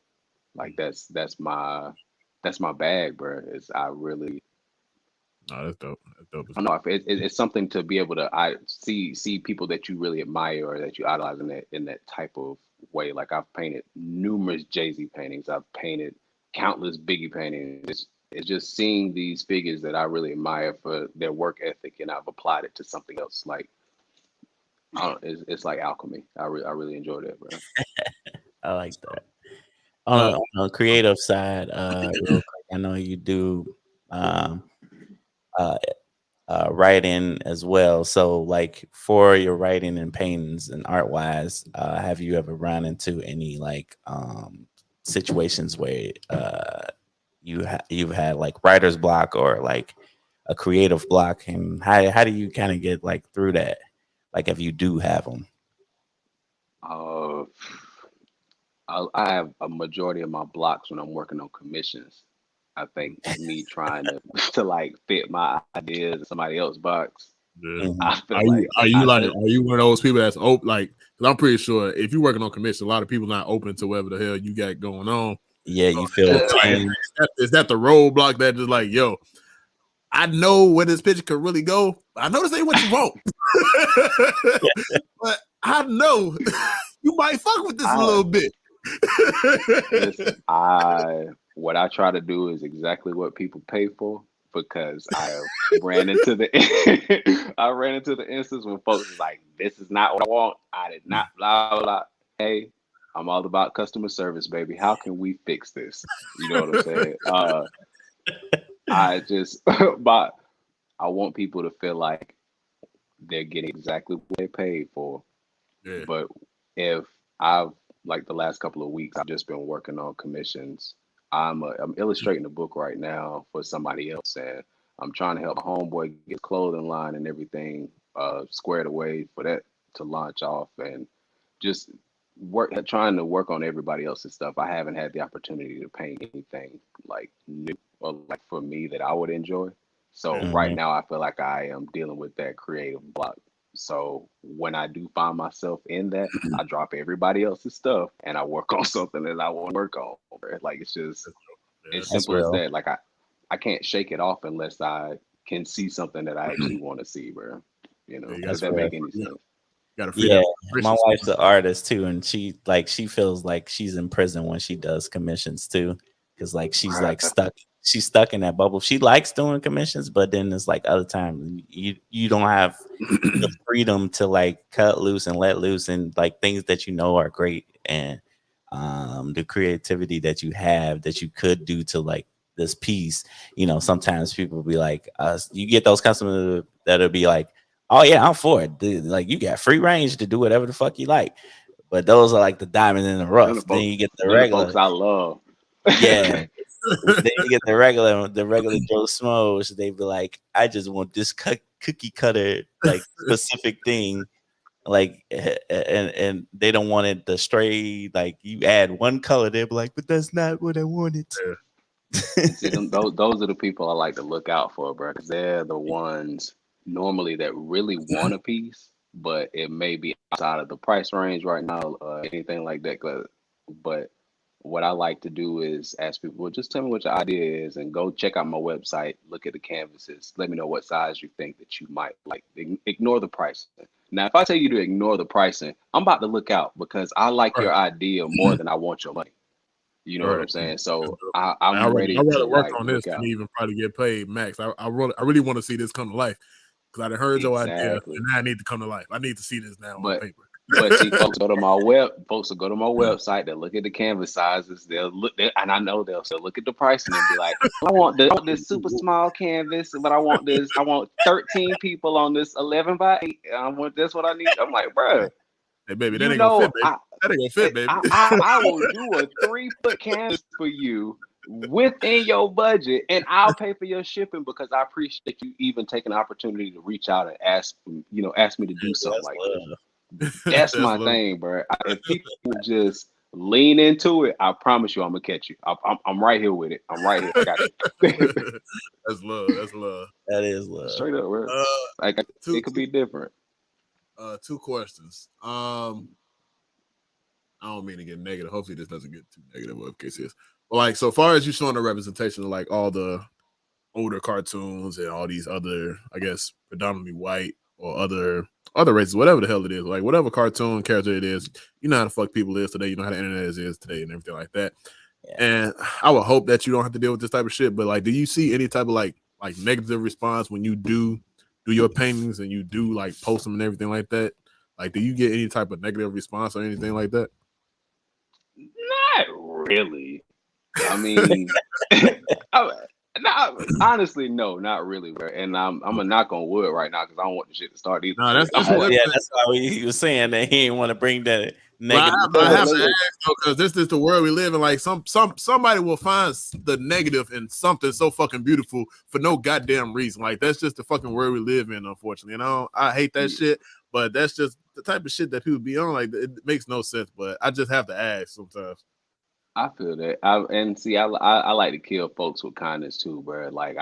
B: Like that's my bag, bro.
A: Oh, that's dope. That's dope.
B: I know it's something to be able to see people that you really admire or that you idolize in that type of way. Like I've painted numerous Jay-Z paintings. I've painted countless Biggie paintings. It's just seeing these figures that I really admire for their work ethic, and I've applied it to something else. Like it's like alchemy. I really enjoy that, bro.
D: I like that. On the creative side, real quick, I know you do um, uh, writing as well. So, like for your writing and paintings and art wise, have you ever run into any like situations where you've had like writer's block or like a creative block, and how do you kind of get like through that? Like if you do have them.
B: Uh, I have a majority of my blocks when I'm working on commissions. I think me trying to like fit my ideas in somebody else's box.
A: Yeah.
D: Mhm.
B: I feel
A: Are you
B: like
A: are you one of those people that's open? Like, because I'm pretty sure if you're working on commission, a lot of people not open to whatever the hell you got going on.
D: Yeah, you feel
A: Like, is that the roadblock that just like, yo, I know where this picture could really go. I know this ain't what you want, but I know you might fuck with this a little bit.
B: Listen, what I try to do is exactly what people pay for, because I ran into the instance when folks was like, "This is not what I want. I did not blah blah blah." Hey, I'm all about customer service, baby. How can we fix this? You know what I'm saying? I just, but I want people to feel like they're getting exactly what they paid for.
A: Yeah.
B: But if I've like the last couple of weeks, I've just been working on commissions. I'm illustrating a book right now for somebody else, and I'm trying to help my homeboy get clothing line and everything squared away for that to launch off, and just trying to work on everybody else's stuff. I haven't had the opportunity to paint anything like new or like for me that I would enjoy. So right now, I feel like I am dealing with that creative block. So when I do find myself in that, I drop everybody else's stuff and I work on something that I want to work on. Like it's just as simple as that. Like I can't shake it off unless I can see something that I actually want to see, bro. You know, does that make any sense?
D: Yeah, my wife's an artist too, and she feels like she's in prison when she does commissions too, because like she's like stuck. She's stuck in that bubble. She likes doing commissions, but then it's like other times you don't have the freedom to like cut loose and let loose and like things that you know are great, and the creativity that you have that you could do to like this piece. You know, sometimes people be like, you get those customers that'll be like, oh yeah, I'm for it. Dude, like you got free range to do whatever the fuck you like. But those are like the diamond in the rough. Then you get the regular
B: folks I love.
D: Yeah. Then you get the regular Joe Smos. They be like, I just want this cookie cutter like specific thing. Like and they don't want it the stray, like you add one color, they'll be like, but that's not what I wanted.
B: See, those are the people I like to look out for, bro, because they're the ones normally that really want a piece, but it may be outside of the price range right now, anything like that. But what I like to do is ask people, well, just tell me what your idea is and go check out my website, look at the canvases, let me know what size you think that you might like. Ignore the pricing. Now, if I tell you to ignore the pricing, I'm about to look out because I like your idea more than I want your money. You know what I'm saying? So I'm ready to
A: work
B: like
A: on this and even probably get paid max. I really want to see this come to life because I heard your idea and now I need to come to life. I need to see this now on paper.
B: But see, folks will go to my website. They'll look at the canvas sizes. They'll look there, and I know they'll still look at the pricing and be like, I want this super small canvas, but I want 13 people on this 11 by 8. I want this what I need. I'm like, bro.
A: Hey, baby, that ain't gonna fit, baby. That ain't gonna fit, baby.
B: I will do a 3-foot canvas for you within your budget, and I'll pay for your shipping because I appreciate you even taking the opportunity to reach out and ask me to do something like this. That's my thing, bro. If people just lean into it, I promise you, I'm gonna catch you. I'm right here with it. I'm right here. I got you.
A: That's love. That's love.
D: That is love.
B: Straight up, bro. It could be different.
A: 2 questions. I don't mean to get negative. Hopefully, this doesn't get too negative. Whatever case is. But like, so far as you showing the representation of like all the older cartoons and all these other, I guess, predominantly white or other races, whatever the hell it is, like whatever cartoon character it is, you know how the fuck people is today, you know how the internet is today and everything like that. Yeah. And I would hope that you don't have to deal with this type of shit. But like, do you see any type of like negative response when you do your paintings and you do like post them and everything like that? Like, do you get any type of negative response or anything like that?
B: Not really. I mean, honestly, no, not really. Bro. And I'm gonna knock on wood right now because I don't want the shit to start either.
A: No, that's
D: why he was saying that he didn't want to bring that negative.
A: I have to ask though, because this is the world we live in. Like somebody will find the negative in something so fucking beautiful for no goddamn reason. Like that's just the fucking world we live in, unfortunately. And I hate that shit, but that's just the type of shit that people be on. Like it makes no sense, but I just have to ask sometimes.
B: I feel that. I like to kill folks with kindness too, bro. Like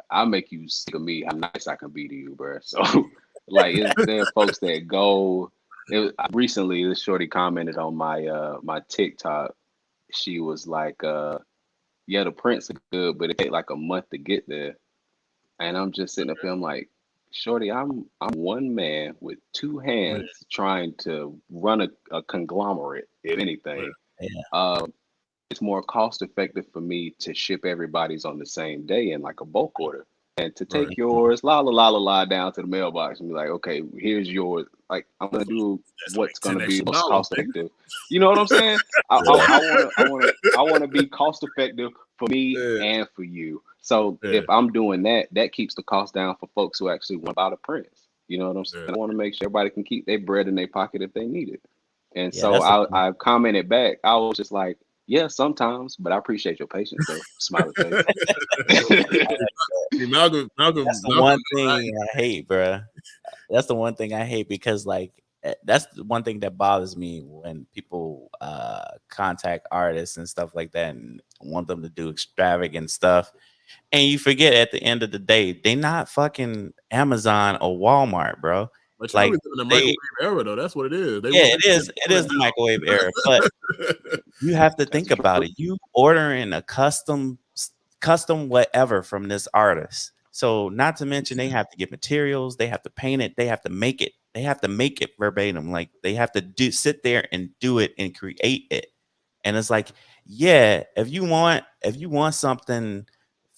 B: I'll make you sick of me how nice I can be to you, bro. So like there are folks that go. Recently, this shorty commented on my TikTok. She was like, yeah, the prints are good, but it take like a month to get there. And I'm just sitting up here, I'm like, shorty, I'm one man with two hands trying to run a conglomerate, if anything. Yeah. It's more cost effective for me to ship everybody's on the same day in like a bulk order, and to take yours down to the mailbox and be like, okay, here's yours. Like I'm gonna do what's gonna be most cost effective. You know what I'm saying? I want to be cost effective for me and for you. So if I'm doing that, that keeps the cost down for folks who actually want to buy the prints. You know what I'm saying? I want to make sure everybody can keep their bread in their pocket if they need it. And so I commented back. I was just like, yeah, sometimes, but I appreciate your patience, though. Smiley face.
A: Malcolm,
D: that's the one thing I hate, bro. That's the one thing I hate because, like, that's the one thing that bothers me when people contact artists and stuff like that and want them to do extravagant stuff. And you forget at the end of the day, they not fucking Amazon or Walmart, bro.
A: But like in the microwave era, though, that's what it is.
D: It is. It is the microwave era, but you have to think about it. You ordering a custom whatever from this artist. So not to mention they have to get materials, they have to paint it, they have to make it. They have to make it verbatim. Like they have to sit there and do it and create it. And it's like, yeah, if you want something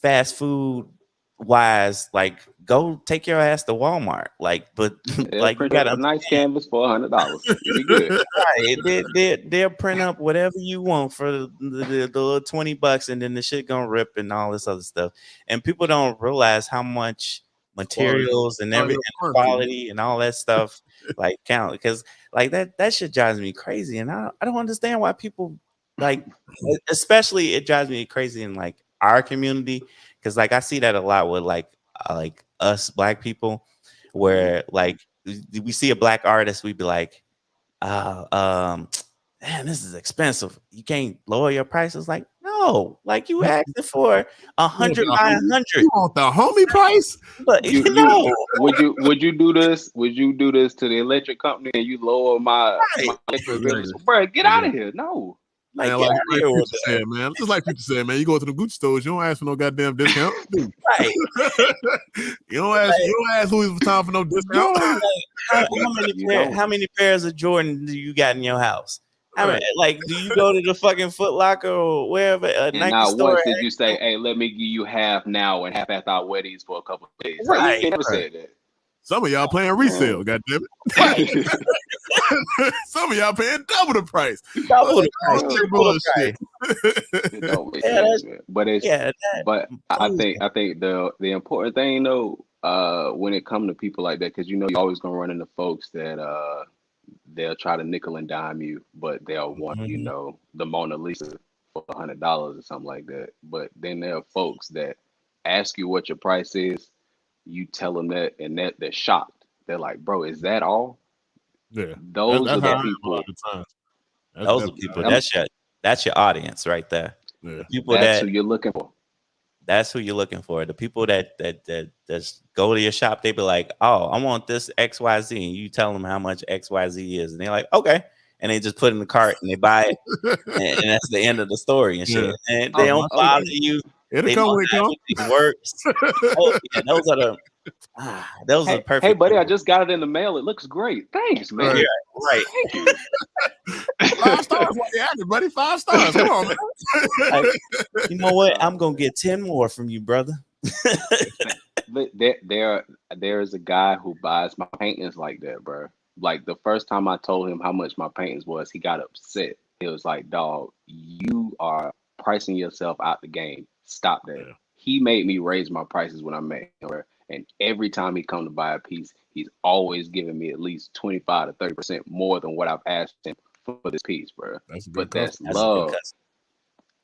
D: fast food wise, like go take your ass to Walmart. Like, but like you got
B: a nice canvas for $100. It'll be good.
D: Right. They'll print up whatever you want for the little $20, and then the shit gonna rip and all this other stuff. And people don't realize how much materials and everything, quality and all that stuff like count, because like that shit drives me crazy. And I don't understand why people like, especially it drives me crazy in like our community. Cause like I see that a lot with like us black people, where like we see a black artist, we be like, man, this is expensive. You can't lower your prices. Like, no, like you asked for 100 by 100.
A: You want the homie price?
D: But
B: would you do this? Would you do this to the electric company and you lower my electric bills? Bro, get out of here. No.
A: Like, man, people said, man, just like people said, man, you go to the Gucci stores, you don't ask for no goddamn discount.
D: Right.
A: you don't ask Louis Vuitton for no discount.
D: How many pairs of Jordan do you got in your house? Like, do you go to the fucking Foot Locker or wherever?
B: And not once did you say, hey, let me give you half now and half after I wear these for a couple of days.
D: Right.
B: You never said that.
A: Some of y'all playing resale, goddamn it. Some of y'all paying double the price.
D: Double the
B: price. But I think the important thing though, when it comes to people like that, because you know you're always gonna run into folks that they'll try to nickel and dime you, but they'll want you know the Mona Lisa for $100 or something like that. But then there are folks that ask you what your price is. You tell them that, and they're shocked. They're like, "Bro, is that all?"
A: Yeah,
B: those are the people.
D: Those are people. That's your audience right there.
A: Yeah.
B: People that's who you're looking for.
D: That's who you're looking for. The people that just go to your shop, they be like, "Oh, I want this XYZ," and you tell them how much XYZ is, and they're like, "Okay," and they just put it in the cart and they buy it, and that's the end of the story and shit. And they don't bother you.
A: It'll
D: They
A: come
D: know
A: when it
D: how
A: comes.
D: everything works. Oh, yeah, those are those are perfect.
B: Hey, buddy, I
D: people.
B: just got it in the mail. It looks great. Thanks, man.
A: Right.
D: Right.
B: Thank you.
A: 5 stars while you're at it, buddy. 5 stars. Come on, man.
D: Like, you know what? I'm gonna get 10 more from you, brother.
B: There is a guy who buys my paintings like that, bro. Like the first time I told him how much my paintings was, he got upset. He was like, "Dog, you are pricing yourself out the game. Stop that."
A: Yeah.
B: He made me raise my prices when I met him, bro. And every time he come to buy a piece, he's always giving me at least 25 to 30% more than what I've asked him for this piece, bro.
A: That's a good
B: But that's
A: customer.
D: That's a good
B: love.
D: customer.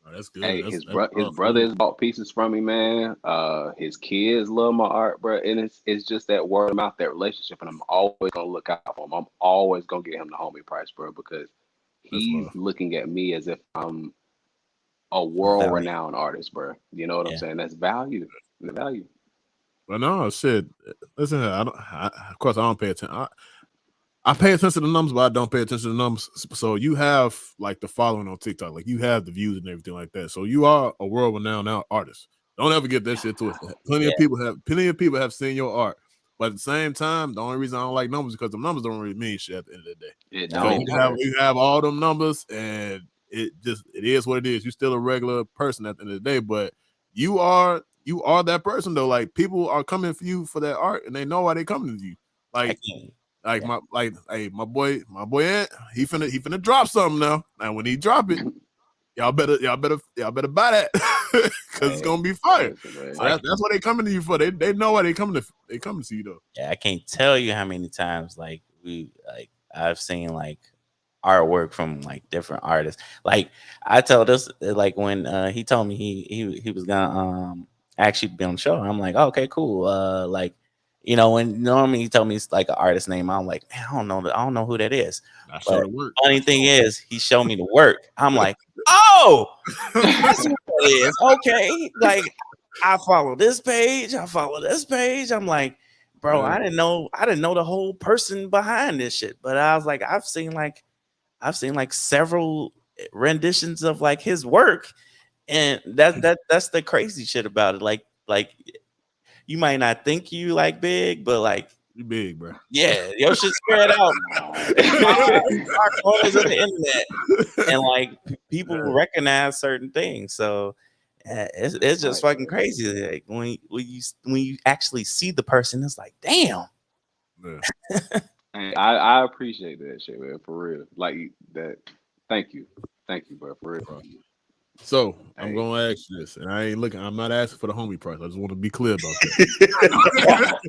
A: Oh, that's good.
B: Hey,
A: That's
B: his
A: love for
B: brother
A: real.
B: has bought pieces from me, man. His kids love my art, bro, and it's just that word of mouth, that relationship, and I'm always gonna look out for him. I'm always gonna get him the homie price, bro, because
A: That's
B: he's
A: love.
B: looking at me as if I'm a
D: Value.
B: world-renowned artist, bro. You know what I'm
D: Yeah.
B: saying? That's value. The value.
A: But no, shit. Listen, of course, I don't pay attention. I pay attention to the numbers, but I don't pay attention to the numbers. So you have like the following on TikTok, like you have the views and everything like that. So you are a world-renowned artist. Don't ever get that shit twisted. Plenty of people have seen your art, but at the same time, the only reason I don't like numbers is because the numbers don't really mean shit at the end of the day.
B: It
D: No,
A: Because
B: don't.
A: you have all them numbers, and it is what it is. You're still a regular person at the end of the day, but you are that person though. Like people are coming for you for that art, and they know why they coming to you. Like
D: Yeah.
A: my boy Ant, he finna drop something now. And when he drop it, y'all better buy that because it's gonna be fire.
B: Listen, man.
A: So that's what they coming to you for. They know why they coming to see you though.
D: Yeah, I can't tell you how many times I've seen like artwork from like different artists. Like I told us like when he told me he was gonna actually be on the show. I'm like, oh, okay, cool. Like, you know, when normally he told me it's like an artist name, I'm like, man, I don't know who that is.
A: I
D: But
A: showed it work.
D: funny thing is, he showed me the work. I'm like, oh, that's what it is. Okay, like I follow this page, I follow this page. I'm like, bro,
A: Yeah.
D: I didn't know the whole person behind this shit. But I was like, I've seen like several renditions of like his work, and that's the crazy shit about it. Like you might not think you like big, but like
A: You big, bro.
D: yeah, your shit spread out our corners of the internet, and like people recognize certain things. So it's just fucking crazy. Like when you actually see the person, it's like damn.
A: Yeah.
B: I appreciate that shit, man, for real. Like that. Thank you, bro, for real.
A: So I'm gonna ask you this, and I'm not asking for the homie price. I just want to be clear about that.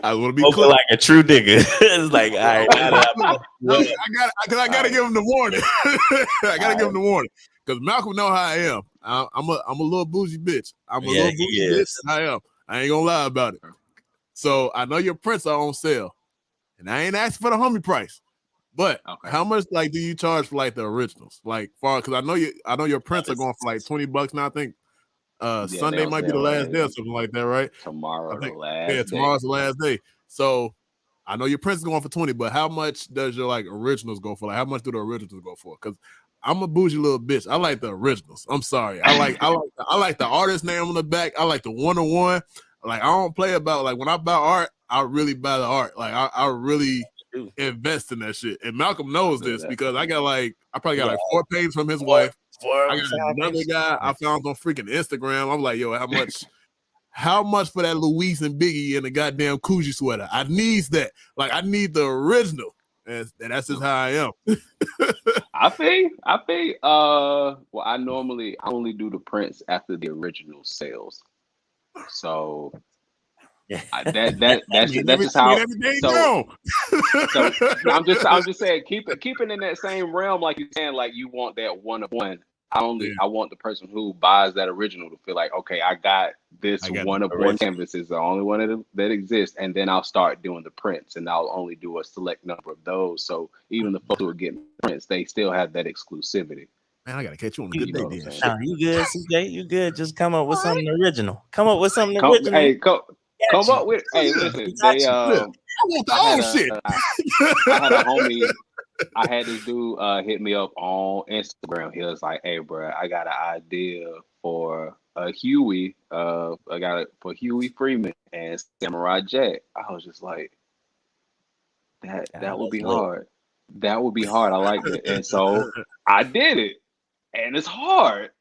A: I want to be clear.
D: Like a true nigga. It's like, all right,
A: I gotta give him the warning. I gotta give him the warning because Malcolm know how I am. I'm a little bougie bitch. I'm a little bougie bitch. I am. I ain't gonna lie about it. So I know your prints are on sale, and I ain't asking for the homie price. But how much like do you charge for like the originals? Like because I know your prints are going for like $20 now. I think Sunday might be the last day or something like that, right?
B: Tomorrow,
A: tomorrow's the last day. So I know your prints is going for 20, but how much does your like originals go for? Like how much do the originals go for? Because I'm a bougie little bitch. I like the originals. I'm sorry. I like the artist name on the back. I like the 1-on-1. Like I don't play about like when I buy art, I really buy the art. Like I really invest in that shit. And Malcolm knows this because I probably got like 4 pages from his wife. I got another guy I found on freaking Instagram. I'm like, yo, how much for that Luis and Biggie and the goddamn Coogee sweater? I need that. Like I need the original. And that's just how I am.
B: I think well, I only do the prints after the original sales. So that's just how. So I'm just saying, keep it in that same realm, like you're saying, like you want that 1-of-1. I want the person who buys that original to feel like, okay, I got this 1-of-1 canvas is the only one that exists, and then I'll start doing the prints, and I'll only do a select number of those. So even the folks who are getting prints, they still have that exclusivity.
A: Man, I gotta catch you on a good day, then.
D: Nah, you good, CJ? You good? Just come up with something original. Come up with something original.
B: Hey, come up with. Hey, listen. I want the old shit. I had a homie. I had this dude hit me up on Instagram. He was like, "Hey, bro, I got an idea for Huey. I got it for Huey Freeman and Samurai Jack. I was just like, that would be hard. That would be hard. I like that, and so I did it, and it's hard.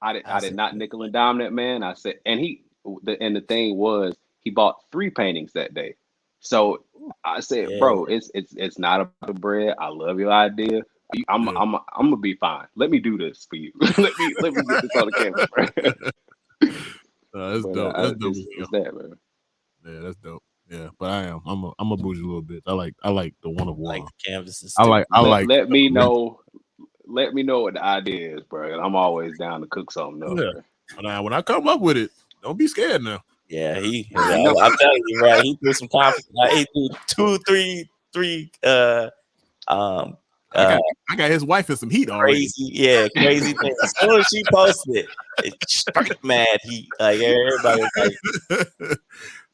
B: I did not nickel and dime that man. I said, and the thing was, he bought 3 paintings that day. So I said, bro, it's not about the bread. I love your idea. I'm gonna be fine. Let me do this for you. let me get this on the canvas, bro.
A: That's dope. That's dope.
B: It's that, man.
A: Yeah, that's dope. Yeah, but I'm a bougie little bit. I like the one of one.
D: Like the canvases.
B: Let me know. Let me know what the idea is, bro. I'm always down to cook something else.
A: Yeah. Now, when I come up with it, don't be scared now.
D: Yeah, I'm telling you, right? He threw some confidence. He threw 2, 3.
A: I got his wife in some heat already.
D: Crazy thing. As soon as she posted it, straight mad heat. Like everybody was like, it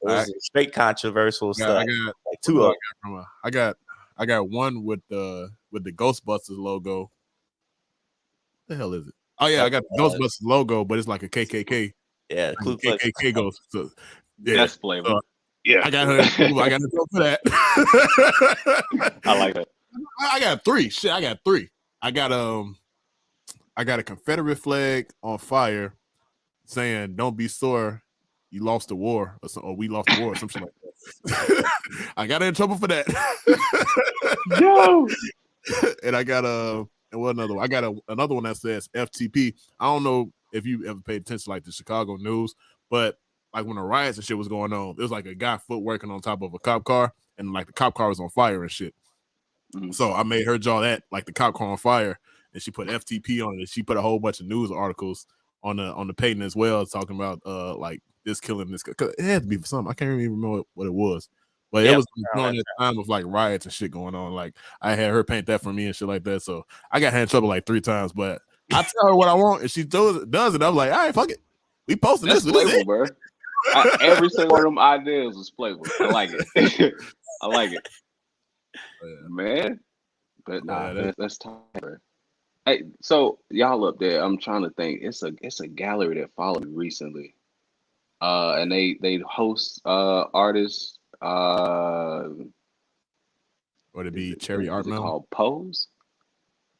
D: was straight controversial stuff.
A: I got
D: like 2 of
A: them. I got one with the Ghostbusters logo. What the hell is it? Oh yeah, I got the Ghostbusters logo, but it's like a KKK.
D: Yeah,
A: like KKK ghost. So, yeah,
B: that's flavor. Yeah,
A: I got her. I got to go for that.
B: I like that.
A: I got 3. Shit, I got 3. I got a Confederate flag on fire, saying "Don't be sore, you lost the war," or we lost the war, or something like that. I got in trouble for that.
B: No.
A: And I got another one. I got another one that says FTP. I don't know if you ever paid attention to like the Chicago news, but like when the riots and shit was going on, there was like a guy foot working on top of a cop car, and like the cop car was on fire and shit. So I made her draw that, like the cop car on fire, and she put FTP on it. And she put a whole bunch of news articles on the painting as well, talking about like this killing this. Cause it had to be for something. I can't even remember what it was, but it was during that time of like riots and shit going on. Like I had her paint that for me and shit like that. So I got in trouble like 3 times, but I tell her what I want, and she does it. I'm like, all right, fuck it. We posted this.
B: Playful, bro. Every single one of them ideas was playful. I like it. I like it. Man, but that's time, bro. Hey, so y'all up there, I'm trying to think. It's a gallery that followed me recently, and they host artists.
A: Would it be Cherry Art Mountain?
B: Called Pose?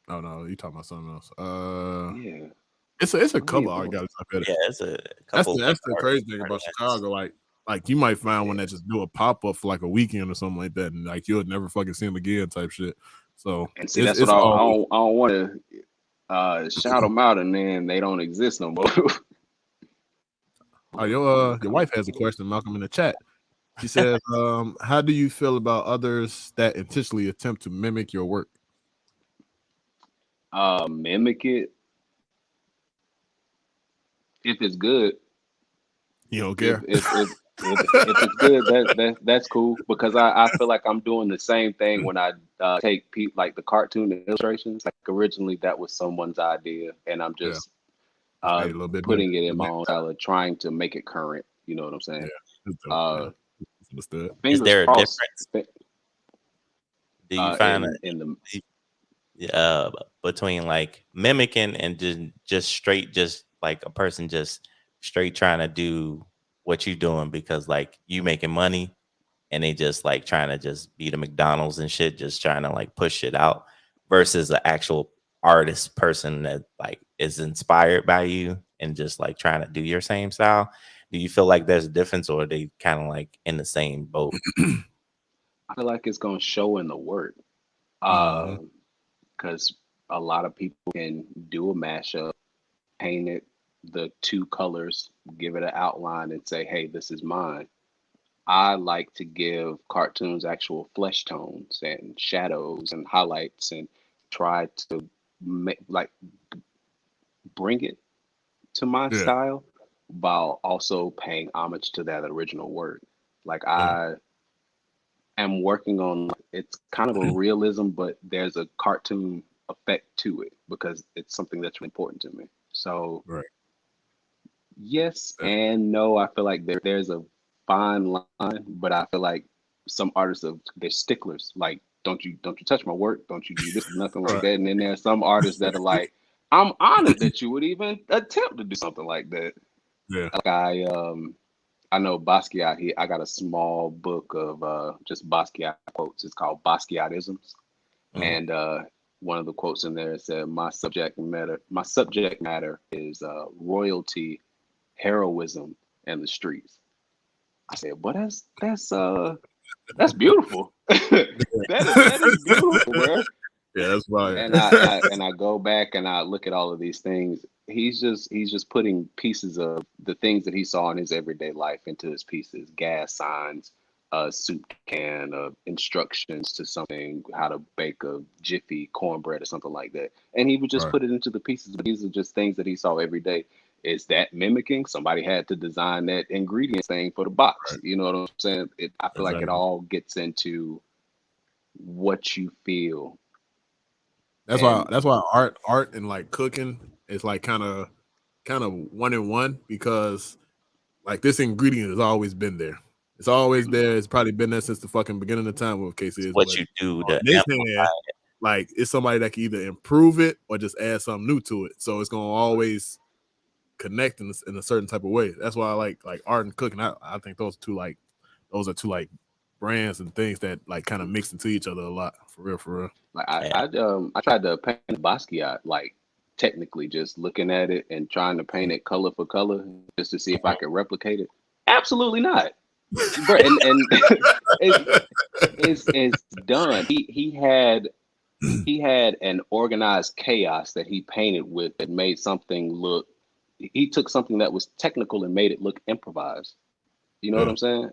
A: Oh no, you talking about something else?
B: Yeah,
A: it's a couple art galleries up there.
D: Yeah, it's a couple.
A: That's the crazy thing about Chicago. Like you might find one that just do a pop up for like a weekend or something like that, and like you'll never fucking see them again, type shit. So
B: and see, that's what I don't want to shout them out, and then they don't exist no more.
A: Oh, your wife has a question, Malcolm, in the chat. She says, "How do you feel about others that intentionally attempt to mimic your work?"
B: Mimic it if it's good.
A: You don't care.
B: If it's good, that's cool, because I feel like I'm doing the same thing when I take like the cartoon illustrations. Like originally that was someone's idea, and I'm just putting it in my own style, trying to make it current. You know what I'm saying?
A: Yeah.
D: Is there a difference? Do you find between like mimicking and just straight, just like a person just straight trying to do what you doing because like you making money, and they just like trying to just be the McDonald's and shit, just trying to like push it out, versus an actual artist person that like is inspired by you and just like trying to do your same style? Do you feel like there's a difference, or are they kind of like in the same boat?
B: I feel like it's gonna show in the work, because a lot of people can do a mashup, paint it the 2 colors, give it an outline, and say, "Hey, this is mine." I like to give cartoons actual flesh tones and shadows and highlights, and try to bring it to my style, while also paying homage to that original work. Like I am working on, it's kind of a realism, but there's a cartoon effect to it because it's something that's really important to me. So yes and no. I feel like there's a fine line, but I feel like some artists they're sticklers. Like, don't you touch my work? Don't you do this? Nothing like that. And then there are some artists that are like, I'm honored that you would even attempt to do something like that.
A: Yeah.
B: Like I know Basquiat. I got a small book of just Basquiat quotes. It's called Basquiatisms, and one of the quotes in there said, My subject matter is royalty, heroism, and the streets." I said, "But that's beautiful. that is beautiful, bro."
A: Yeah, that's right.
B: And I go back and I look at all of these things. He's just putting pieces of the things that he saw in his everyday life into his pieces: gas signs, a soup can, instructions to something, how to bake a Jiffy cornbread or something like that. And he would just put it into the pieces. But these are just things that he saw every day. Is that mimicking? Somebody had to design that ingredient thing for the box. You know what I'm saying? I feel like it all gets into what you feel.
A: That's why art and like cooking is like kind of one in one, because like this ingredient has always been there. It's always there. It's probably been there since the fucking beginning of time. With case is
D: what you do to
A: this hand, like it's somebody that can either improve it or just add something new to it. So it's gonna always connect in a certain type of way. That's why I like art and cooking. I think those are two brands and things that like kind of mix into each other a lot. For real.
B: Like I tried to paint Basquiat, like technically just looking at it and trying to paint it color for color just to see if I could replicate it. Absolutely not. Bro, and it's done. He had an organized chaos that he painted with that made something look. He took something that was technical and made it look improvised. You know what I'm saying?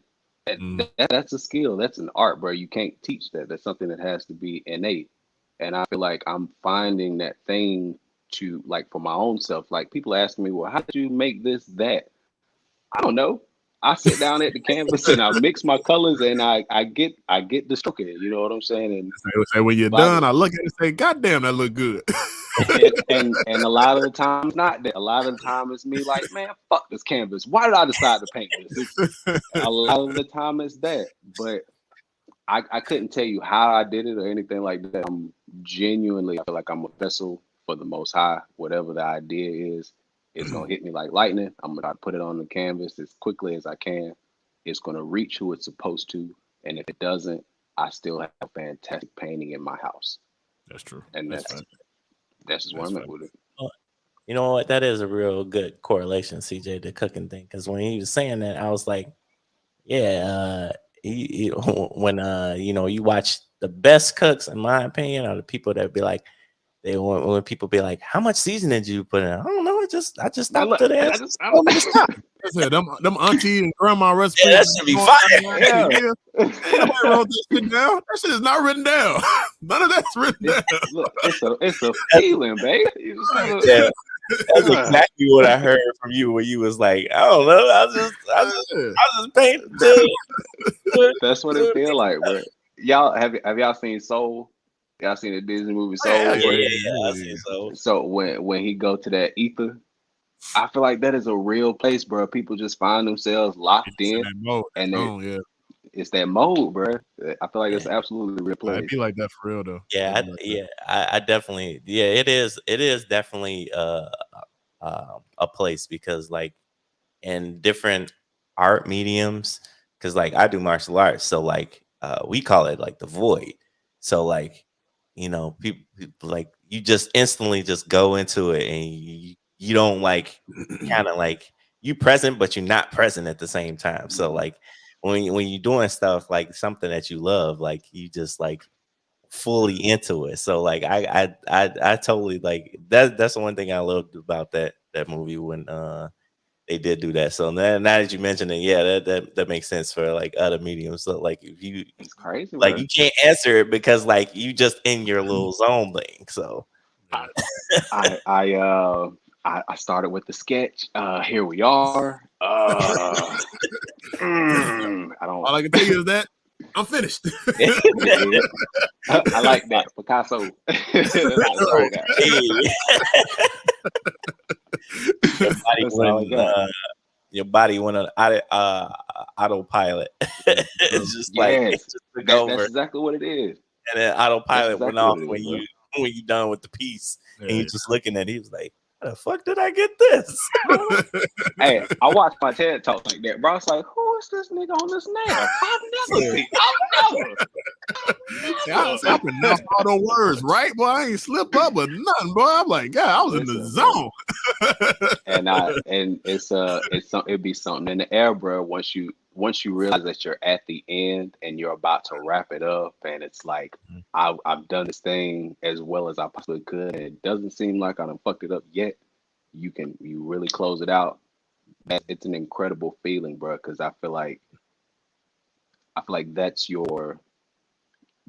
B: That's a skill. That's an art, bro. You can't teach that. That's something that has to be innate. And I feel like I'm finding that thing to, like, for my own self. Like, people ask me, well, how did you make this that? I don't know. I sit down at the canvas and I mix my colors and I get the stroke in it. You know what I'm saying? And
A: say when you're done, I look at it and say, "God damn, that look good."
B: and a lot of the time, not that. A lot of the time, it's me like, man, fuck this canvas. Why did I decide to paint this? A lot of the time, it's that. But I couldn't tell you how I did it or anything like that. I'm genuinely, I feel like I'm a vessel for the Most High. Whatever the idea is, it's gonna hit me like lightning. I'm gonna put it on the canvas as quickly as I can. It's gonna reach who it's supposed to, and if it doesn't, I still have a fantastic painting in my house.
A: That's true.
B: And that's just where I'm at with it.
D: You know what? That is a real good correlation, CJ, the cooking thing. Because when he was saying that, I was like, yeah, when you watch the best cooks, in my opinion, are the people that be like, when people be like, how much seasoning did you put in? I don't know. I just stopped to that.
A: Them auntie and grandma recipes.
D: Yeah, that should be fire.
A: Yeah. Nobody wrote this shit down. That shit is not written down. None of that's written down.
B: Look, it's a feeling, baby.
D: Yeah. That's exactly what I heard from you when you was like, I don't know. I just paint.
B: That's what it feel like, bro. Y'all have y'all seen Soul? Y'all seen the Disney movie Soul?
D: Yeah, I seen Soul.
B: So when he go to that ether, I feel like that is a real place, bro. People just find themselves locked in, and it's that mode, bro. I feel like it's absolutely a real place.
A: I feel like that for real though.
D: Yeah, I definitely. Yeah, it is. It is definitely a place, because like in different art mediums, because like I do martial arts, so like we call it like the void. So like, people like you just instantly just go into it, and you don't like kind of like you present, but you're not present at the same time. So like when you're doing stuff like something that you love, like you just like fully into it. So like I totally like that. That's the one thing I loved about that movie when they did do that. So now that you mentioned it, yeah, that makes sense for like other mediums. So like if you,
B: it's crazy,
D: like
B: bro.
D: You can't answer it because like you just in your little zone thing. So
B: I started with the sketch. Here we are. I don't.
A: All I can tell you is that I'm finished.
B: I like that, Picasso.
D: Your body went on autopilot. It's just like
B: yes,
D: it just took over.
B: That's exactly what it is.
D: And then autopilot went off when you done with the piece. and you just looking at it, he was like, how the fuck did I get this?
B: Hey, I watched my TED talk like that, bro. I was like, who is this nigga on this name? I've never.
A: I pronounced all the words right, boy. I ain't slip up or nothing, boy. I'm like, God, I was in the zone.
B: And it'd be something in the air, bro. Once you realize that you're at the end and you're about to wrap it up, and it's like I've done this thing as well as I possibly could, and it doesn't seem like I done fucked it up yet. You really close it out. It's an incredible feeling, bro. Because I feel like that's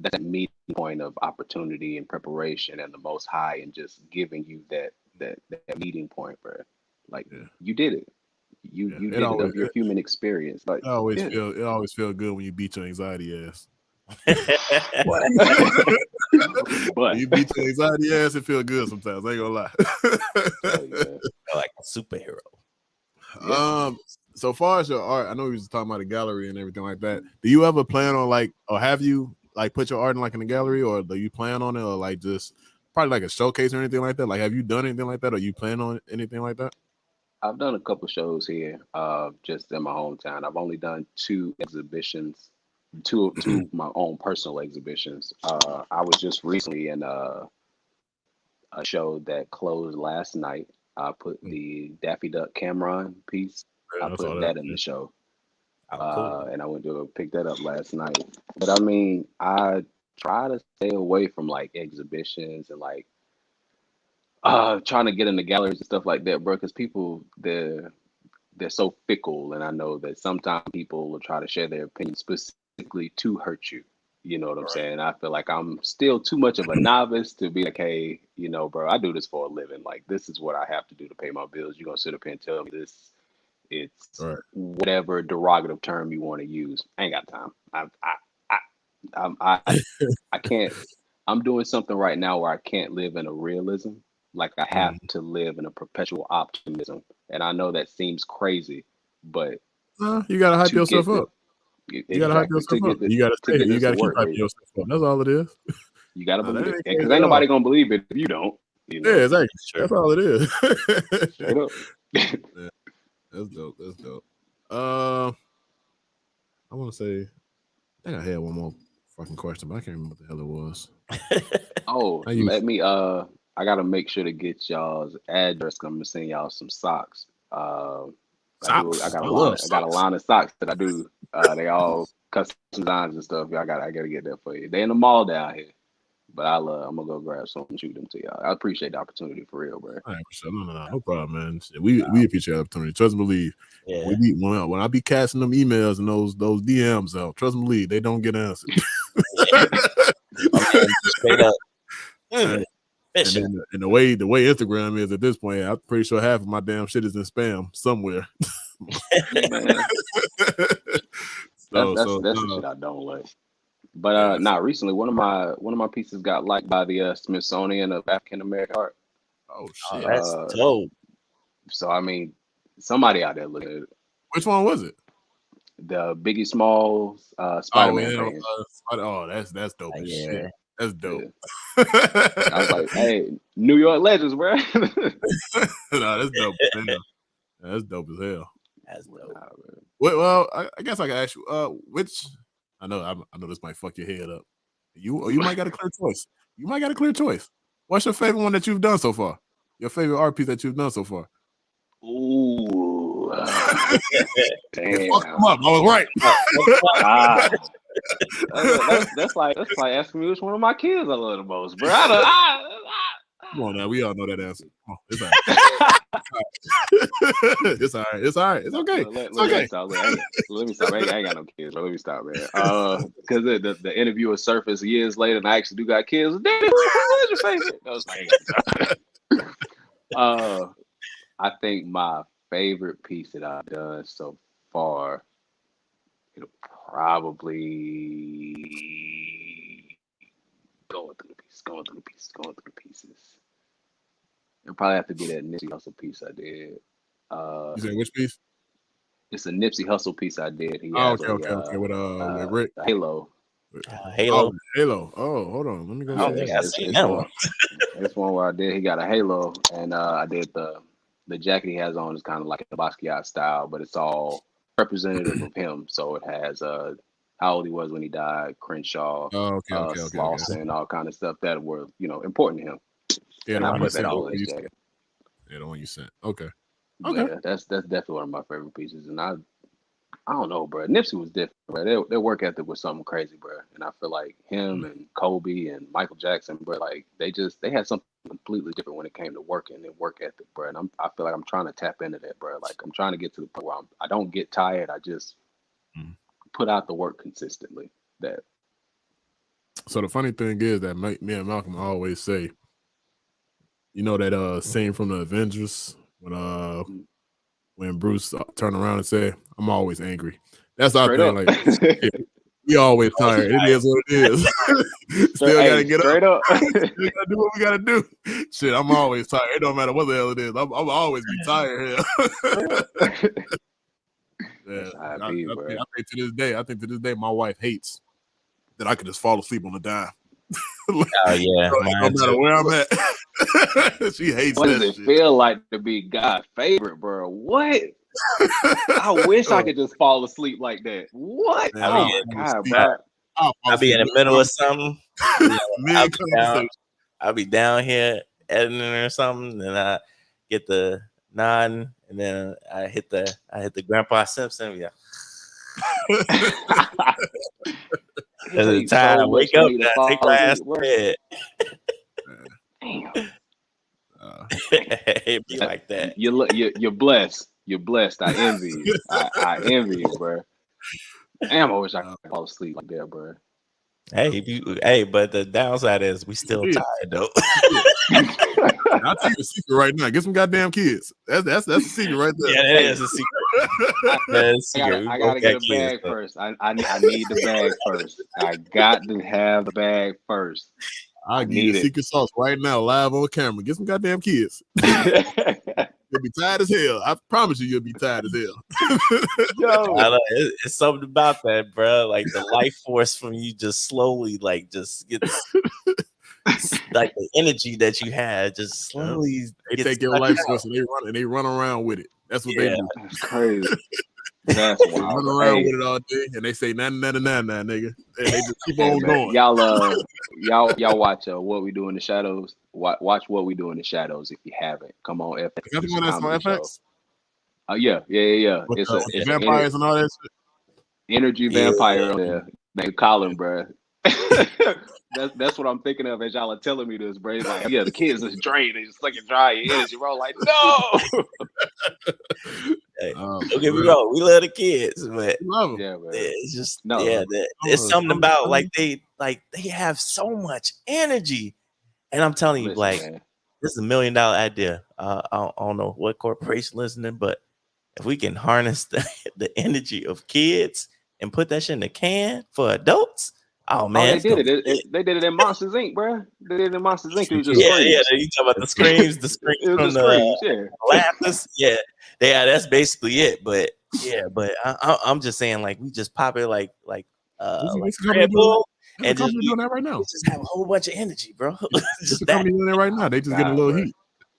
B: that meeting point of opportunity and preparation and the Most High, and just giving you that meeting point, bro. Like you did it. You did it of your human experience. Like
A: it always feels good when you beat your anxiety ass.
B: But
A: you beat your anxiety ass, it feels good sometimes. I ain't gonna lie.
D: Like a superhero.
A: So far as your art, I know we was talking about the gallery and everything like that. Do you ever plan on or have you put your art in in a gallery, or do you plan on it, or just probably like a showcase or anything like that? Like, have you done anything like that, or you plan on anything like that?
B: I've done a couple shows here, just in my hometown. I've only done 2 exhibitions, two of my own personal exhibitions. I was just recently in a show that closed last night. I put the Daffy Duck Cameron piece. I put that in the show.
D: Cool.
B: And I went to go pick that up last night. But I mean, I try to stay away from exhibitions and trying to get into galleries and stuff like that, bro, because people they're so fickle, and I know that sometimes people will try to share their opinion specifically to hurt you. You know what I'm saying? I feel like I'm still too much of a novice to be like, hey, bro, I do this for a living. Like, this is what I have to do to pay my bills. You're gonna sit up here and tell me this? It's whatever derogative term you want to use. I ain't got time. I can't. I'm doing something right now where I can't live in a realism. Like, I have to live in a perpetual optimism. And I know that seems crazy, but
A: you gotta hype yourself up. You gotta hype yourself up. You gotta say it. You gotta keep hyping yourself up. That's all it is.
B: You gotta believe it, because ain't nobody gonna believe it if you don't.
A: Yeah, exactly. That's all it is.
B: Straight up.
A: Yeah. That's dope. I want to say, I think I had one more fucking question, but I can't remember what the hell it was.
B: I gotta make sure to get y'all's address. I'm gonna send y'all some socks.
A: Socks.
B: I got a line of socks that I do. They all custom designs and stuff. I gotta get that for you. They in the mall down here. But I'm gonna go grab some and shoot them to y'all. I appreciate the opportunity, for real, bro.
A: No problem, man. We appreciate the opportunity. Trust and believe. Yeah. When I be casting them emails and those DMs out, trust and believe, they don't get answered.
D: Straight up.
A: And the way Instagram is at this point, I'm pretty sure half of my damn shit is in spam somewhere.
B: That's the shit I don't like. But recently one of my pieces got liked by the Smithsonian of African American Art.
A: Oh shit,
D: that's dope.
B: So I mean, somebody out there looking at it.
A: Which one was it?
B: The Biggie Smalls Spider-Man.
A: That's dope as shit. That's dope.
B: Yeah. I was like, hey, New York legends, bro.
A: That's dope. That's dope as hell.
D: That's dope.
A: Well, I guess I can ask you, which I know this might fuck your head up. You might got a clear choice. You might got a clear choice. What's your favorite one that you've done so far? Your favorite art piece that you've done so far?
B: Ooh. Damn.
A: Fuck them up. I was right.
B: That's like asking me which one of my kids I love the most, bro.
A: Come on now, we all know that answer. Oh, it's all right. It's all right. It's okay. It's okay.
B: Let me stop. I ain't got no kids, bro. Let me stop, man. Because the interviewer surfaced years later, and I actually do got kids. Daddy, where's your favorite? I was like, I think my favorite piece that I've done so far, it'll probably going through the pieces. It'll probably have to be that Nipsey Hussle piece I did.
A: You said which piece?
B: It's a Nipsey Hussle piece I did. He
A: okay. With Rick.
B: Halo.
D: Halo.
A: Oh, Halo. Oh, hold on. Let me go.
D: I don't think I've seen that one.
B: This one where I did, he got a halo, and I did the jacket he has on is kind of like a Basquiat style, but it's all representative of him. So it has how old he was when he died, Crenshaw,
A: Okay.
B: Slauson, all kind of stuff that were important to him.
A: Yeah,
B: and
A: the
B: I
A: one
B: put
A: you
B: that
A: sent.
B: all in his jacket.
A: Yeah, the one you sent. Okay.
B: Yeah, that's definitely one of my favorite pieces, and I don't know, bro. Nipsey was different, bro. Their work ethic was something crazy, bro. And I feel like him and Kobe and Michael Jackson, bro, like they had something completely different when it came to working and work ethic, bro. And I feel like I'm trying to tap into that, bro. Like I'm trying to get to the point where I don't get tired. I just put out the work consistently.
A: So the funny thing is that me and Malcolm always say, you know that scene from the Avengers when Bruce turned around and said, "I'm always angry." That's our thing. Like we always tired. It is what it is. Still gotta get up. Still gotta do what we gotta do. Shit, I'm always tired. It don't matter what the hell it is. I'm always be tired here. Yeah, I think to this day, my wife hates that I could just fall asleep on the dime.
D: Oh yeah,
A: no matter where I'm at, she hates.
B: What does it feel like to be God's favorite, bro? What? I wish I could just fall asleep like that. What?
A: Man,
B: oh my God, bro!
D: I'll be in the middle of something. I'll be down here editing or something, and I get the nod, and then I hit the Grandpa Simpson. Yeah. There's a time I wake up and I take my ass to bed.
B: Damn.
D: It'd be like that.
B: You're blessed. You're blessed. I envy you. I envy you, bro. Damn, I wish I could fall asleep like that, bro.
D: Hey, but the downside is we still tired though.
A: I'll tell you the secret right now. Get some goddamn kids. That's the secret right there.
D: Yeah, that is a secret.
B: I gotta get a bag first. I need the bag first. I got to have the bag first.
A: I'll give you the secret sauce right now, live on camera. Get some goddamn kids. You'll be tired as hell. I promise you'll be tired as hell.
D: Yo, it's something about that, bro. Like the life force from you just slowly, like, just gets like the energy that you had just slowly.
A: They take your life force and they run around with it. That's what they do.
B: That's crazy. That's wild.
A: They run around with it all day and they say nah, nigga. And they just keep on going.
B: Y'all watch What We Do in the Shadows. Watch What We Do in the Shadows if you haven't. Come on, FX.
A: Is that the one that's on FX?
B: Yeah.
A: It's vampires and all that shit.
B: Energy vampire on there. Named Colin, bro. That's what I'm thinking of as y'all are telling me this, bro. It's like, the kids just drain, they just sucking dry your energy, bro. Like, no.
D: Don't get me wrong, we love the kids, but it's just it's something about like they have so much energy, and I'm telling you, this is $1 million idea. I don't know what corporation listening, but if we can harness the energy of kids and put that shit in the can for adults. Oh man,
B: they did it. They did it in Monsters Inc., bro. They did it in Monsters Inc. It was just
D: screams. You talk about the screams, from the laughter. Yeah, that's basically it. But I'm just saying, like, we just pop it like Red Bull, and just doing that right now. Just have a whole bunch of energy, bro.
A: Just the company doing that right now. They just getting a little heat.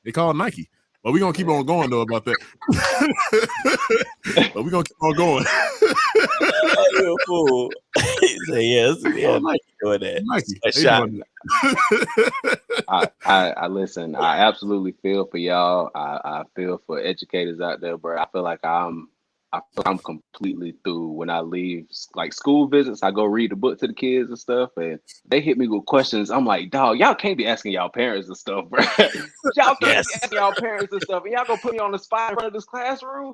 A: They call Nike. But we're gonna keep on going though about that. But we're gonna keep on going.
D: You're a fool. Nike doing that.
B: I listen. I absolutely feel for y'all. I feel for educators out there, bro. I feel like I'm completely through. When I leave like school visits, I go read the book to the kids and stuff, and they hit me with questions. I'm like, dog, y'all can't be asking y'all parents and stuff, bro. Y'all can't be asking y'all parents and stuff, and y'all gonna put me on the spot in front of this classroom.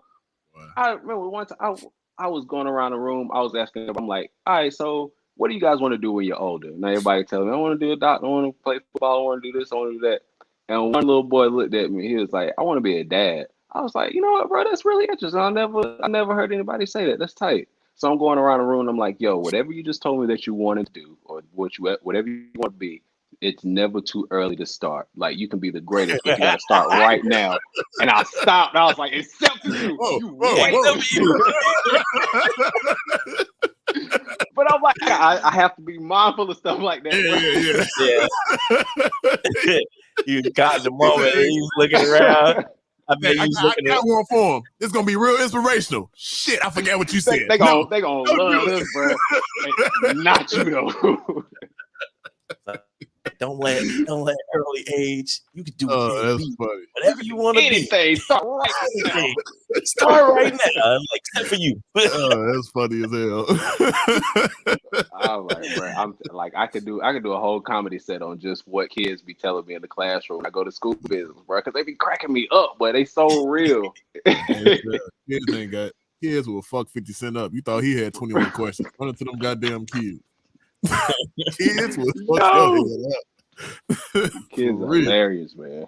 B: Wow. I remember one time I was going around the room. I was asking them, I'm like, all right, so what do you guys want to do when you're older? And everybody telling me, I want to do a doctor, I want to play football, I want to do this, I want to do that. And one little boy looked at me. He was like, I want to be a dad. I was like, you know what, bro? That's really interesting. I never heard anybody say that. That's tight. So I'm going around the room and I'm like, yo, whatever you just told me that you wanted to do, or whatever you want to be, it's never too early to start. Like, you can be the greatest, but you got to start right now. And I stopped. I was like, except you. But I'm like, I have to be mindful of stuff like that.
D: Yeah. You caught the moment and he's looking around. I bet
A: I got one for him. This is gonna be real inspirational. Shit, I forgot what you said.
B: They gonna love this, bro. Not you though.
D: Don't let early age. You can do whatever you want to be.
B: Anything. Start right now.
D: Start right now. Like, except for you.
A: That's funny as hell.
B: I'm like, bro, I could do a whole comedy set on just what kids be telling me in the classroom when I go to school business, bro, because they be cracking me up, but they so real.
A: Kids will fuck 50 Cent up. You thought he had 21 questions. Run into them goddamn kids. Kids will fuck your head up.
B: Kids are hilarious, man.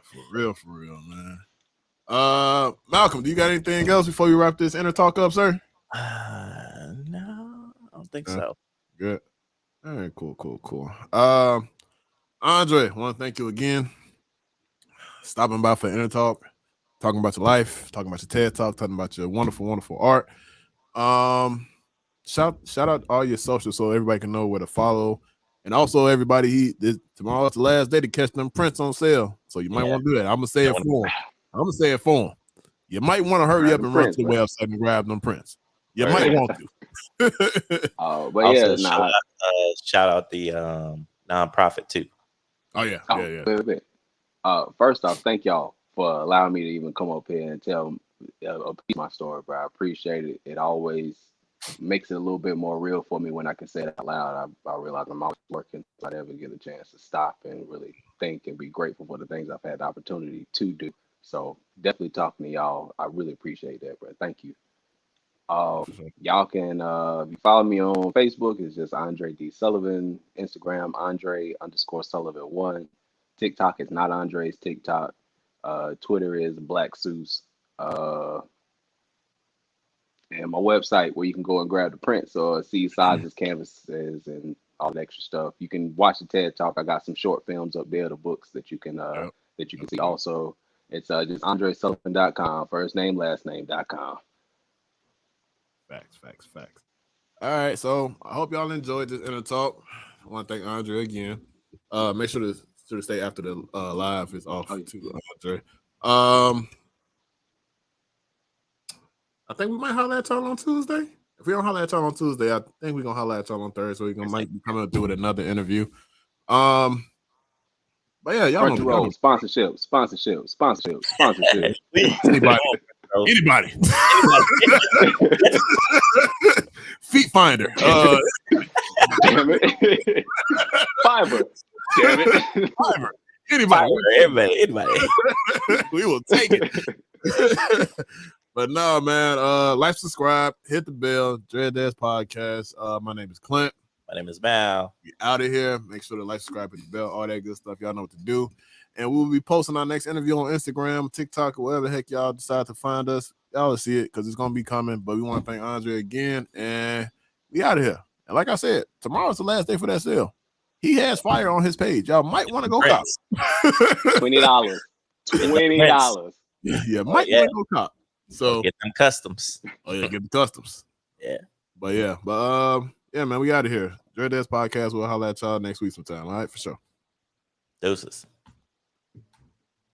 A: For real, man. Malcolm, do you got anything else before you wrap this inner talk up, sir?
D: No, I don't think so.
A: Good. All right, cool. Andre, I want to thank you again. Stopping by for inner talk, talking about your life, talking about your TED talk, talking about your wonderful, wonderful art. Shout out all your socials so everybody can know where to follow. And also, everybody, tomorrow's the last day to catch them prints on sale. So you might want to do that. I'm going to say it for them. You might want to hurry up and run to the website and grab them prints. You might want to.
B: But also,
D: shout out the nonprofit too.
A: Oh, yeah.
B: First off, thank y'all for allowing me to even come up here and tell a piece of my story, bro. I appreciate it. It always makes it a little bit more real for me when I can say it out loud. I realize I'm always working, so I never get a chance to stop and really think and be grateful for the things I've had the opportunity to do. So definitely talking to y'all. I really appreciate that, bro. Thank you. Y'all can you follow me on Facebook. It's just Andre D. Sullivan. Instagram, Andre_Sullivan1. TikTok is not Andre's TikTok. Twitter is Black Seuss. And my website where you can go and grab the prints or see sizes, canvases, and all that extra stuff. You can watch the TED Talk. I got some short films up there, the books that you can see. Also, it's just AndreSullivan.com, first name, last name.com.
A: Facts. All right, so I hope y'all enjoyed this inner talk. I want to thank Andre again. Make sure to stay after the live is off to Andre. I think we might holler at y'all on Tuesday. If we don't holler at y'all on Tuesday, I think we're gonna holler at y'all on Thursday. So we might be coming up with another interview. But yeah, y'all know
B: sponsorship.
A: Anybody. Feet finder.
B: Damn it. Fiverr. Damn it.
A: Fiverr. Anybody. We will take it. But no, man, like, subscribe, hit the bell, Dread Dash Podcast. My name is Clint.
D: My name is Mal.
A: We out of here. Make sure to like, subscribe, hit the bell, all that good stuff. Y'all know what to do. And we'll be posting our next interview on Instagram, TikTok, or wherever the heck y'all decide to find us. Y'all will see it because it's going to be coming. But we want to thank Andre again. And we out of here. And like I said, tomorrow's the last day for that sale. He has fire on his page. Y'all might want to go cop.
B: $20. $20.
A: Yeah, might want to go cop. So
D: get them customs.
A: Oh yeah, get the customs.
D: Yeah.
A: Yeah, man, we out of here. Dread Dash Podcast. We'll holler at y'all next week sometime. All right, for sure.
D: Deuces.